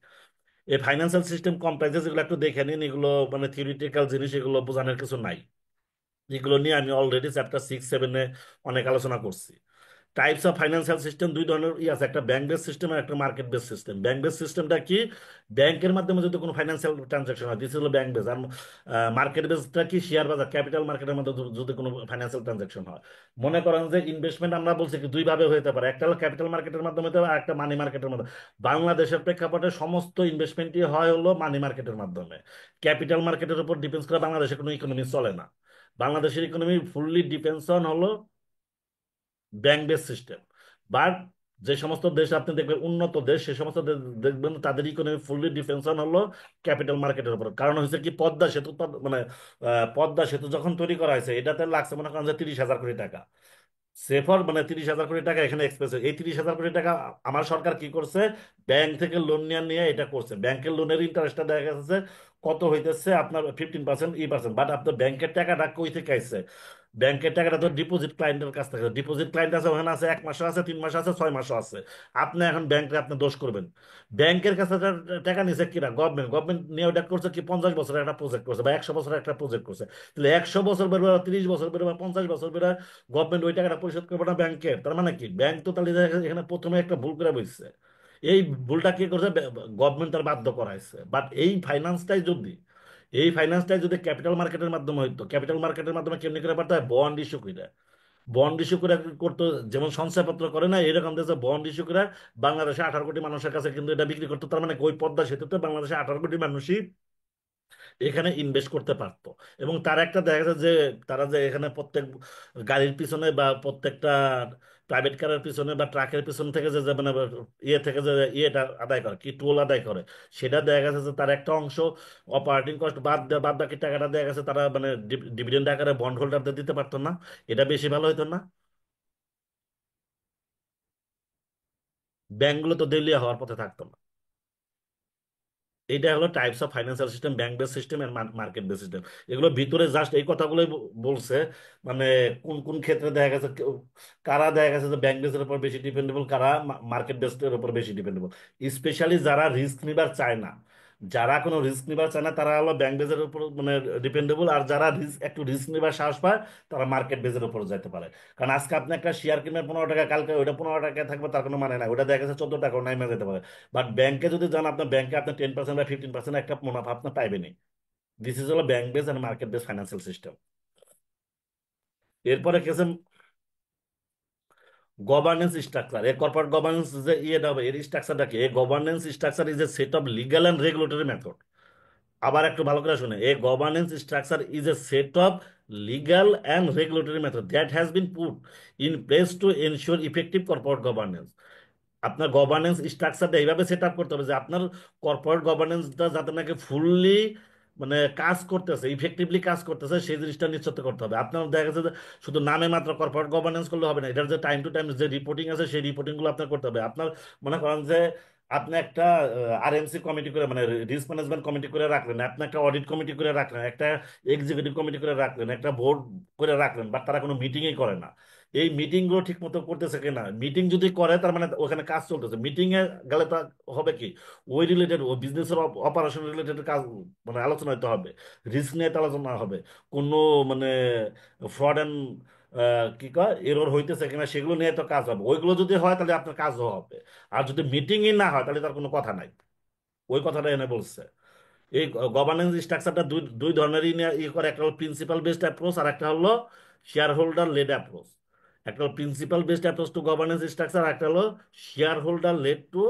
এই ফাইন্যান্সিয়াল সিস্টেম কমপ্লেক্সেস এগুলো একটু দেখে নিন, এগুলো মানে থিওরিটিক্যাল জিনিস, এগুলো বোঝানোর কিছু নাই। এগুলো নিয়ে আমি অলরেডি চ্যাপ্টার 6-7-এ অনেক আলোচনা করছি। টাইপস অফ ফাইন্যান্সিয়াল সিস্টেম দুই ধরনের আছে, একটা ব্যাংক বেস সিস্টেম আর একটা market base system. Bank base সিস্টেমটা কি, ব্যাংকের মাধ্যমে যদি কোনো ফাইন্যান্সিয়াল ট্রানজাকশন হয় দিস হলো ব্যাংক বেস। আর মার্কেট বেসটা কি, শেয়ার বাজার ক্যাপিটাল মার্কেটের মধ্যে যদি কোনো ফাইন্যান্সিয়াল ট্রানজাকশন হয়। মনে করেন যে ইনভেস্টমেন্ট আমরা বলছি কি দুই ভাবে হতে পারে, একটা হলো ক্যাপিটাল মার্কেটের মাধ্যমে হতে পারে, আর একটা মানি মার্কেটের মাধ্যমে। বাংলাদেশের প্রেক্ষাপটে সমস্ত ইনভেস্টমেন্টই হয় হলো মানি মার্কেটের মাধ্যমে। ক্যাপিটাল মার্কেটের উপর ডিপেন্ড করে বাংলাদেশের কোনো ইকোনমি চলে না। বাংলাদেশের ইকোনমি ফুললি ডিপেন্ডস অন হলো ব্যাংক বেস সিস্টেম। বাট যে সমস্ত দেশ আপনি দেখবেন উন্নত দেশ, সে সমস্ত দেখবেন তাদের ইকোনমি ফুললি ডিপেন্ডস অন হলো ক্যাপিটাল মার্কেটের উপর। কারণ হচ্ছে কি, পদ্মা সেতু মানে পদ্মা সেতু যখন তৈরি করা হয়েছে এটাতে লাগছে মনে করেন যে 30,000 কোটি টাকা। সেফর মানে 30,000 কোটি টাকা এখানে এক্সপেন্স। এই 30,000 কোটি টাকা আমার সরকার কি করছে, ব্যাংক থেকে লোন নিয়ে নিয়ে এটা করছে। ব্যাংকের লোনের ইন্টারেস্টটা দেখা যাচ্ছে কত হইতেছে আপনার 15% পার্সেন্ট। বাট আপনার ব্যাংকের টাকাটা কই থেকে আসছে, ব্যাংকের টাকাটা তো ডিপোজিট ক্লায়েন্টের কাছ থেকে। ডিপোজিট ক্লায়েন্ট আছে ওখানে আছে 1 মাসও আছে, 3 মাসও আছে, 6 মাসও আছে। আপনি এখন ব্যাংকে আপনি দোষ করবেন, ব্যাংকের কাছে টাকা নিছে কিনা গভর্নমেন্ট, গভর্নমেন্ট নিয়ে ওটা করছে কি 50 বছরের একটা প্রজেক্ট করছে বা 100 বছরের একটা প্রজেক্ট করছে। তাহলে 100 বছর বেরো বা 30 বছর বেরো বা 50 বছর বেরো গভর্নমেন্ট ওই টাকাটা পরিশোধ করবে না ব্যাংকের। তার মানে কি, ব্যাংক তো তাহলে এখানে প্রথমে একটা ভুল করে বসছে। এই ভুলটা কি করছে, গভর্নমেন্ট তার বাধ্য করাইছে। বাট এই ফাইন্যান্সটাই যদি এই ফাইন্যান্সটাই যদি ক্যাপিটাল মার্কেটের মাধ্যমে হইতো, ক্যাপিটাল মার্কেটের মাধ্যমে কেমনি করে পারতো, বন্ড ইস্যু করে, বন্ড ইস্যু করে করতো, যেমন সঞ্চয়পত্র করে না এরকম দেশে বন্ড ইস্যু করে বাংলাদেশে 18 কোটি মানুষের কাছে কিন্তু এটা বিক্রি করতো। তার মানে ওই পদ্মা সেতুতে বাংলাদেশে 18 কোটি মানুষই এখানে ইনভেস্ট করতে পারতো। এবং তার একটা দেখা যাচ্ছে যে তারা যে এখানে প্রত্যেক গাড়ির পিছনে বা প্রত্যেকটা প্রাইভেট কারের পিছনে বা ট্রাকের পিছন থেকে যে যে মানে ইয়ে থেকে যে ইয়েটা আদায় করে, কি টোল আদায় করে, সেটা দেখা গেছে যে তার একটা অংশ অপারেটিং কস্ট বাদ বাকি টাকাটা দেখা গেছে তারা মানে ডিভিডেন্ড আকারে বন্ড হোল্ডারদের দিতে পারতো না? এটা বেশি ভালো হতো না? ব্যাংকগুলো তো দেউলিয়া হওয়ার পথে থাকতো না। এইটা হলো types of financial system, bank base system and market base system. এগুলো ভিতরে জাস্ট এই কথাগুলোই বলছে। মানে কোন কোন ক্ষেত্রে দেখা গেছে কারা দেখা গেছে যে ব্যাংক বেসের উপর বেশি ডিপেন্ডেবল, কারা মার্কেট বেসের উপর বেশি ডিপেন্ডেবল। স্পেশালি যারা রিস্ক নিবার চায় না, যারা কোনো রিস্ক নিবার চায় না তারা হলো ব্যাংক বেসের উপর মানে ডিপেন্ডেবল। আর যারা একটু রিস্ক নিবার সাহস পায় তারা মার্কেট বেসের উপর যেতে পারে। কারণ আজকে আপনি একটা শেয়ার কিনবেন 15 টাকা, কালকে ওইটা 15 টাকায় থাকবে তার কোনো মানে নাই, ওটা দেখা গেছে 14 টাকাও নাইমা যেতে পারে। বাট ব্যাংকে যদি যান, আপনার ব্যাংকে আপনি 10% বা 15% একটা মুনাফা আপনি পাইবেনই। দিস ইজ হলো bank base and market base financial system. এরপরে কেছে গভর্নেন্স স্ট্রাকচার। এর কর্পোরেট গভর্নেন্স যে ইয়েটা হবে, এর স্ট্রাকচারটা কি? এই governance structure is a set of legal and regulatory method. আবার একটু ভালো করে শুনে, a governance structure is a set of legal and regulatory method that has been put in place to ensure effective corporate governance. আপনার গভর্নেন্স স্ট্রাকচারটা এইভাবে সেট আপ করতে হবে যে আপনার কর্পোরেট গভর্নেন্সটা যাতে নাকি ফুললি মানে কাজ করতেছে, ইফেক্টিভলি কাজ করতেছে, সেই জিনিসটা নিশ্চিত করতে হবে। আপনার দেখা গেছে যে শুধু নামে মাত্র কর্পোরেট গভর্নেন্স করলে হবে না, এটার যে টাইম টু টাইম যে রিপোর্টিং আছে সেই রিপোর্টিং গুলো আপনার করতে হবে। আপনার মনে করেন যে আপনি একটা আরএমসি কমিটি করে মানে রিস্ক ম্যানেজমেন্ট কমিটি করে রাখলেন, আপনি একটা অডিট কমিটি করে রাখলেন, একটা এক্সিকিউটিভ কমিটি করে রাখলেন, একটা বোর্ড করে রাখলেন, বাট তারা কোনো মিটিংই করে না। এই মিটিং গুলো ঠিক মতো করতেছে কিনা, মিটিং যদি করে তার মানে ওখানে কাজ চলতেছে। মিটিং এ গেলে তা হবে কি, ওই রিলেটেড ওই বিজনেসের অপারেশন রিলেটেড কাজ মানে আলোচনা হতে হবে, রিস্ক নিয়ে তো আলোচনা হবে, কোনো মানে ফ্রড অ্যান্ড কি কয় এরর হইতেছে কিনা সেগুলো নিয়ে তো কাজ হবে। ওইগুলো যদি হয় তাহলে আপনার কাজও হবে। আর যদি মিটিংই না হয় তাহলে তার কোনো কথা নাই। ওই কথাটা এনে বলছে। এই গভর্নেন্স স্ট্রাকচারটা দুই দুই ধরনেরই করে, একটা হলো প্রিন্সিপাল বেসড অ্যাপ্রোচ আর একটা হলো শেয়ার হোল্ডার লেড অ্যাপ্রোচ। একটা হলো principle based approach to governance structure, একটা হলো shareholder led to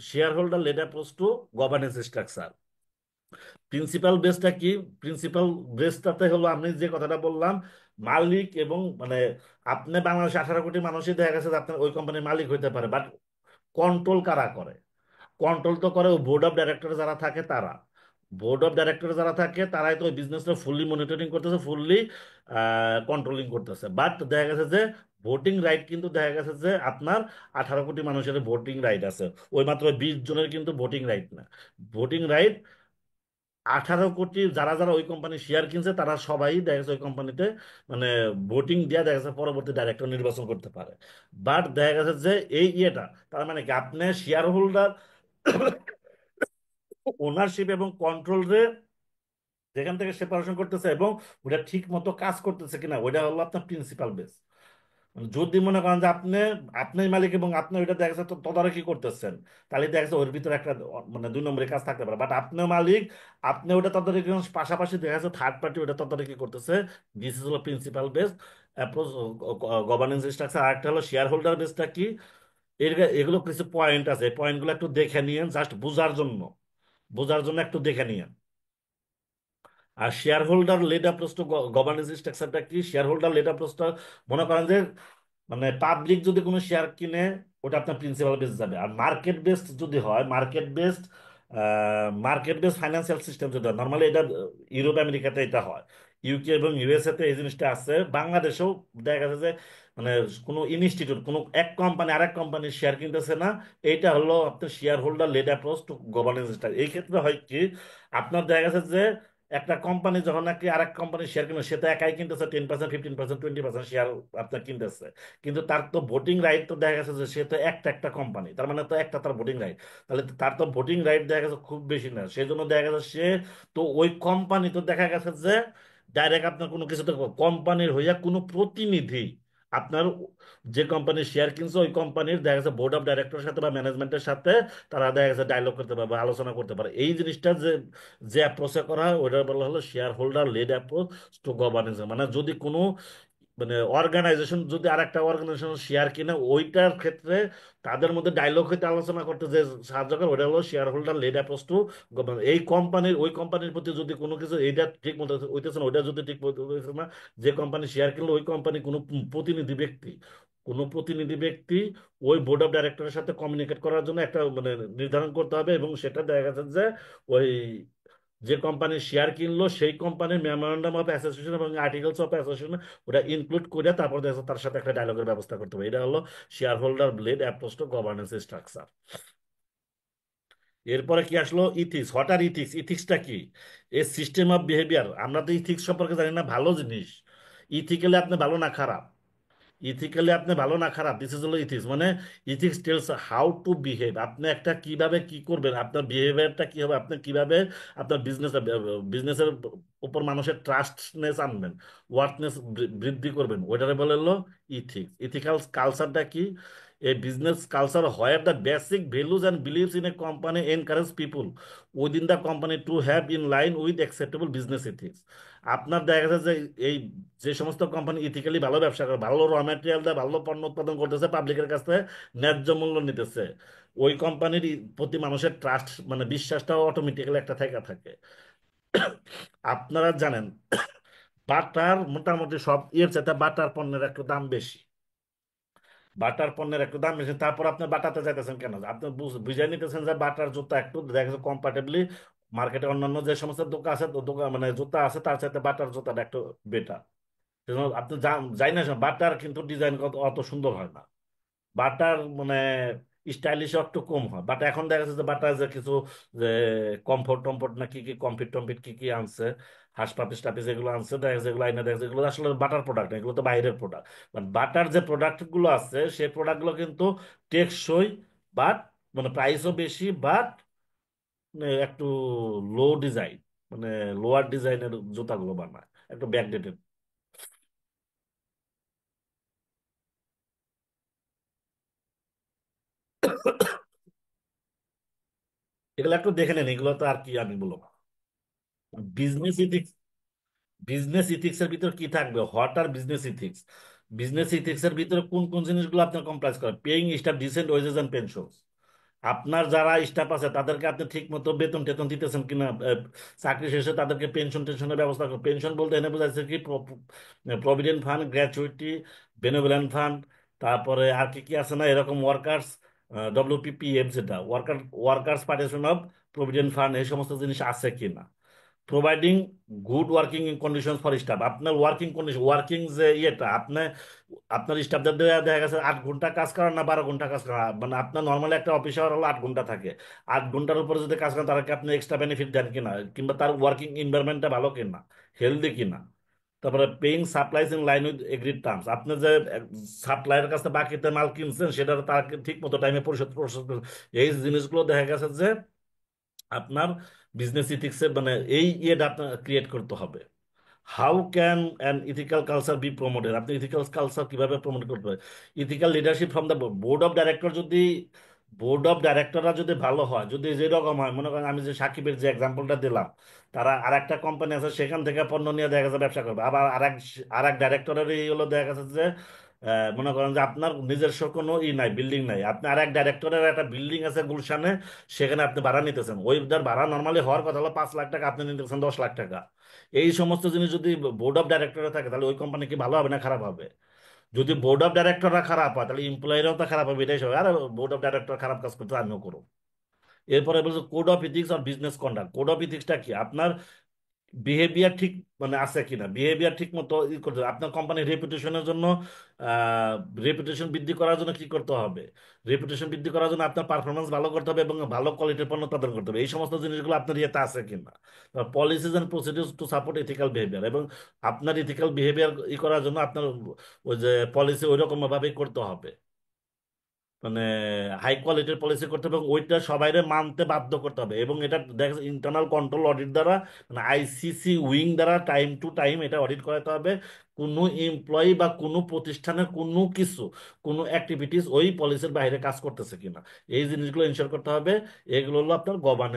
shareholder led approach to governance structure. Principle বেসটা কি? প্রিন্সিপাল বেসটাতে হলো আমি যে কথাটা বললাম, মালিক এবং মানে আপনি বাংলাদেশে 18 কোটি মানুষই দেখা গেছে যে আপনার ওই কোম্পানির মালিক হইতে পারে, বাট কন্ট্রোল কারা করে? কন্ট্রোল তো করে বোর্ড অফ ডাইরেক্টর যারা থাকে তারা। বোর্ড অফ ডাইরেক্টর যারা থাকে তারাই তো ওই বিজনেসটা ফুললি মনিটরিং করতেছে, ফুললি কন্ট্রোলিং করতেছে। বাট দেখা গেছে যে ভোটিং রাইট কিন্তু দেখা গেছে যে আপনার 18 কোটি মানুষের ভোটিং রাইট আছে, ওই মাত্র 20 জনের কিন্তু ভোটিং রাইট না। ভোটিং রাইট 18 কোটি যারা যারা ওই কোম্পানি শেয়ার কিনছে তারা সবাই দেখা গেছে ওই কোম্পানিতে মানে ভোটিং দিয়ে দেখা গেছে পরবর্তী ডাইরেক্টর নির্বাচন করতে পারে। বাট দেখা গেছে যে এই ইয়েটা তার মানে কি, আপনি শেয়ার হোল্ডার ওনারশিপ এবং কন্ট্রোল যেখান থেকে সেপারেশন করতেছে এবং ওটা ঠিক মতো কাজ করতেছে কিনা, ওইটা হলো আপনার প্রিন্সিপাল বেস। মানে যদি মনে করেন যে আপনি আপনার মালিক এবং আপনি ওইটা দেখা যাচ্ছে তদারকি করতেছেন, তাহলে দেখা যাচ্ছে ওর ভিতরে একটা মানে 2 নম্বরের কাজ থাকতে পারে। বাট আপনিও মালিক, আপনি ওটা তদারকি করেন, পাশাপাশি দেখা যাচ্ছে থার্ড পার্টি ওটা তদারকি করতেছে। দিস ইজ হলো principal base approach governance structure. আরেকটা হলো শেয়ার হোল্ডার বেসটা কি? এর এগুলো কিছু পয়েন্ট আছে, এই পয়েন্টগুলো একটু দেখে নিয়েন জাস্ট বোঝার জন্য একটু দেখে নিয়েন। আর shareholder led approach to governance স্ট্রাকচারটা কি? শেয়ার হোল্ডার লেড অ্যাপ্রোচটা মনে করেন যে মানে পাবলিক যদি কোনো শেয়ার কিনে ওটা আপনার প্রিন্সিপাল বেস যাবে। আর মার্কেট বেসড যদি হয়, মার্কেট বেসড ফাইন্যান্সিয়াল সিস্টেম যদি হয়, নর্মালি এটা ইউরোপ আমেরিকাতে এটা হয়, ইউকে এবং ইউএসএ তে এই জিনিসটা আছে, বাংলাদেশেও দেখা গেছে যে মানে কোনো ইনস্টিটিউট কোনো এক কোম্পানি আরেক কোম্পানির শেয়ার কিনতেছে না। এইটা হলো আপনার shareholder led approach to governance. এই ক্ষেত্রে হয় কি, আপনার দেখা গেছে যে একটা কোম্পানি যখন নাকি আরেক কোম্পানির শেয়ার কিনবে, সে তো একাই কিনতেছে 10%, 15%, 20% শেয়ার আপনার কিনতেছে, কিন্তু তার তো ভোটিং রাইট তো দেখা গেছে যে সে তো একটা কোম্পানি, তার মানে তো একটা তার ভোটিং রাইট, তাহলে তো তার তো ভোটিং রাইট দেখা গেছে খুব বেশি না। সেই জন্য দেখা গেছে সে তো ওই কোম্পানি তো দেখা গেছে যে ডাইরেক্ট আপনার কোনো কিছু তো কোম্পানির হইয়া কোনো প্রতিনিধি আপনার যে কোম্পানির শেয়ার কিনছে ওই কোম্পানির দেখা যাচ্ছে বোর্ড অফ ডাইরেক্টরের সাথে বা ম্যানেজমেন্টের সাথে তারা দেখা যাচ্ছে ডায়লগ করতে পারে বা আলোচনা করতে পারে। এই জিনিসটা যে যে অ্যাপ্রোচে করা হয় ওইটা বলা হলো shareholder led approach to governance. মানে যদি কোনো মানে অর্গানাইজেশন যদি আরেকটা অর্গানাইজেশন শেয়ার কিনে ওইটার ক্ষেত্রে তাদের মধ্যে ডায়লগ হইতে আলোচনা করতে যে সাহায্য করে ওটা হলো shareholder led approach to governance. এই কোম্পানির ওই কোম্পানির প্রতি যদি কোনো কিছু এইটা ঠিক মতো হইতেছে না ওইটা যদি ঠিক মতো হইতেছে না, যে কোম্পানি শেয়ার কিনলো ওই কোম্পানি কোনো প্রতিনিধি ব্যক্তি কোনো প্রতিনিধি ব্যক্তি ওই বোর্ড অফ ডাইরেক্টরের সাথে কমিউনিকেট করার জন্য একটা মানে নির্ধারণ করতে হবে, এবং সেটা দেখা যাচ্ছে যে ওই যে কোম্পানির শেয়ার কিনলো সেই কোম্পানির মেমোরেন্ডাম অফ অ্যাসোসিয়েশন এবং আর্টিকেলস অফ অ্যাসোসিয়েশন ওটা ইনক্লুড করে তারপর দেখা যাচ্ছে তার সাথে একটা ডায়লগের ব্যবস্থা করতে হবে। এটা হলো shareholder led approach to governance structure. এরপরে কি আসলো? ইথিক্স। What are ethics? ইথিক্সটা কি? A system of behaviour. আমরা তো ইথিক্স সম্পর্কে জানি না, ভালো জিনিস। ইথিক্যালি আপনি ভালো না খারাপ, ইথিক্যালি আপনি ভালো না খারাপ, দিস ইজ হলো ইথিক্স। মানে ethics tells how to behave, আপনি একটা কিভাবে কি করবেন, আপনার বিহেভিয়ারটা কি হবে, আপনি কিভাবে আপনার বিজনেসের উপর মানুষের ট্রাস্টনেস আনবেন, ওয়ার্থনেস বৃদ্ধি করবেন, ওইটারে বলে হলো ইথিক্স। ইথিক্যাল কালচারটা কি? এ business culture where the basic values and believes in a company encourage people within the company to have in line with acceptable business ethics. আপনার দেখা যাচ্ছে যে এই যে সমস্ত কোম্পানি ইথিক্যালি ভালো ব্যবসা করে, ভালো র ম্যাটেরিয়াল দেয়, ভালো পণ্য উৎপাদন করতেছে, পাবলিকের কাছ থেকে ন্যায্য মূল্য নিতেছে, ওই কোম্পানির প্রতি মানুষের ট্রাস্ট মানে বিশ্বাসটাও অটোমেটিক্যালি একটা থেকে থাকে। আপনারা জানেন বাটার মোটামুটি সব ইয়ের চাইতে বাটার পণ্যের একটু দাম বেশি, বাটার পণ্যের একটু দাম বেশি। তারপর আপনি বাটাতে যাইতেছেন কেন? আপনি বুঝাই নিতেছেন যে বাটার জুতা একটু দেখা যাচ্ছে কম্পারেটিভলি মার্কেটে অন্যান্য যে সমস্ত দোকান আছে দোকান মানে জুতা আছে তার চাইতে বাটার জুতাটা একটু বেটার। সেজন্য আপনি যাই না বাটার কিন্তু ডিজাইন অত সুন্দর হয় না, বাটার মানে স্টাইলিশ একটু কম হয়। বাট এখন দেখা যাচ্ছে যে বাটার যে কিছু যে কমফোর্ট টমফোর্ট না কি কি কমফিট টমফিট কি কি আনছে, হাঁস পাপিস টাপিস এগুলো আনছে, দেখা যাচ্ছে এগুলো আইনা দেখা যাচ্ছে এগুলো আসলে বাটার প্রোডাক্ট না, এগুলো তো বাইরের প্রোডাক্ট। বাট বাটার যে প্রোডাক্ট গুলো আছে সেই প্রোডাক্ট গুলো কিন্তু টেকসই, বাট মানে প্রাইসও বেশি, বাট একটু লো ডিজাইন মানে লোয়ার ডিজাইনের জুতাগুলো বানায়, একটু ব্যাকডেটেড। এগুলো একটু দেখে নেন, এগুলো তো আর কি আমি বলবো। বিজনেস ইথিক্স, বিজনেস ইথিক্স এর ভিতর কি থাকবে? What are business ethics? Business ethics এর ভিতরে কোন কোন জিনিসগুলো আপনার কমপ্লাইজ করে? Paying staff decent wages and pension. আপনার যারা স্টাফ আছে তাদেরকে আপনি ঠিক মতো বেতন টেতন দিতেছেন কিনা, চাকরি শেষে তাদেরকে পেনশন টেনশনের ব্যবস্থা করেন। পেনশন বলতে এনে বোঝাচ্ছে কি provident fund, gratuity, benevolent fund, তারপরে আর কি কি আছে না এরকম ওয়ার্কার্স WPPF যেটা workers participation of provident fund, এই সমস্ত জিনিস আছে কিনা। Providing good working condition for staff, আপনার ওয়ার্কিং কন্ডিশন ওয়ার্কিং যে ইয়েটা আপনি আপনার স্টাফদের দেখা গেছে 8 ঘন্টা কাজ করেন না 12 ঘন্টা কাজ করেন, মানে আপনার নর্মালি একটা অফিস আওয়ার হলো 8 ঘন্টা থাকে, 8 ঘন্টার উপরে যদি কাজ করেন তাদেরকে আপনি এক্সট্রা বেনিফিট দেন কিনা, কিংবা তার ওয়ার্কিং এনভায়রনমেন্টটা ভালো কিনা, হেলদি কিনা। তারপরে paying supplies in line with agreed terms, আপনি যে সাপ্লাইয়ের কাছে বাকিতে মাল কিনছেন সেটা তাকে ঠিক মতো টাইমে পরিশোধ পরিশোধ করছেন। এই জিনিসগুলো দেখা গেছে যে আপনার বিজনেস ইথিক্সে মানে এই ইয়েটা আপনার ক্রিয়েট করতে হবে। How can an ethical culture B promoted? আপনি ইথিক্যাল কালচার কিভাবে প্রমোট করতে পারেন? Ethical leadership from the board of director. যদি বোর্ড অফ ডাইরেক্টররা যদি ভালো হয়, যদি যেরকম হয়, মনে করেন আমি যে সাকিবের যে এক্সাম্পলটা দিলাম, তারা আর একটা কোম্পানি আছে সেখান থেকে পণ্য নিয়ে দেখা যাচ্ছে ব্যবসা করবে, আবার আর এক ডাইরেক্টরের এই হলো দেখা গেছে যে মনে করেন যে আপনার নিজস্ব কোনো নাই, বিল্ডিং নাই, আপনি আর এক ডাইরেক্টরের একটা বিল্ডিং আছে গুলশানে, সেখানে আপনি ভাড়া নিতেছেন, ওইটার ভাড়া নর্মালি হওয়ার কথা হলো 5 লাখ টাকা, আপনি নিতেছেন 10 লাখ টাকা। এই সমস্ত জিনিস যদি বোর্ড অফ ডাইরেক্টরে থাকে তাহলে ওই কোম্পানি কি ভালো হবে না খারাপ হবে? যদি বোর্ড অফ ডাইরেক্টররা খারাপ হয় তাহলে এমপ্লয়িরাও তো খারাপ হবে, এটাই সবাই আর বোর্ড অফ ডাইরেক্টর খারাপ কাজ করতে আমিও করবো। এরপরে বলছে কোড অফ ইথিক্স আর বিজনেস কন্ডাক্ট। কোড অফ ইথিক্সটা কি? আপনার বিহেভিয়ার ঠিক মানে আছে কিনা, বিহেভিয়ার ঠিক মতো ই করতে হবে। আপনার কোম্পানির রেপুটেশনের জন্য রেপুটেশন বৃদ্ধি করার জন্য কি করতে হবে? রেপুটেশন বৃদ্ধি করার জন্য আপনার পারফরমেন্স ভালো করতে হবে এবং ভালো কোয়ালিটির পণ্য উৎপাদন করতে হবে। এই সমস্ত জিনিসগুলো আপনার ইয়েতে আছে কিনা। Policies and procedure to support ethical behaviour, এবং আপনার ইথিক্যাল বিহেভিয়ার ই করার জন্য আপনার ওই যে পলিসি ওই রকম ভাবেই করতে হবে। মানে হাই কোয়ালিটির পলিসি করতে হবে এবং ওইটা সবাইরে মানতে বাধ্য করতে হবে, এবং এটা দেখা ইন্টারনাল কন্ট্রোল অডিট দ্বারা মানে আইসিসি উইং দ্বারা টাইম টু টাইম এটা অডিট করাতে হবে। কোনো এমপ্লয়ি বা কোনো প্রতিষ্ঠানের কোনো কিছু, কোনো অ্যাক্টিভিটিস ওই পলিসির বাইরে কাজ করতেছে কিনা, এই জিনিসগুলো ইনশিওর করতে হবে। এগুলো হলো আপনার গভর্নেন্স।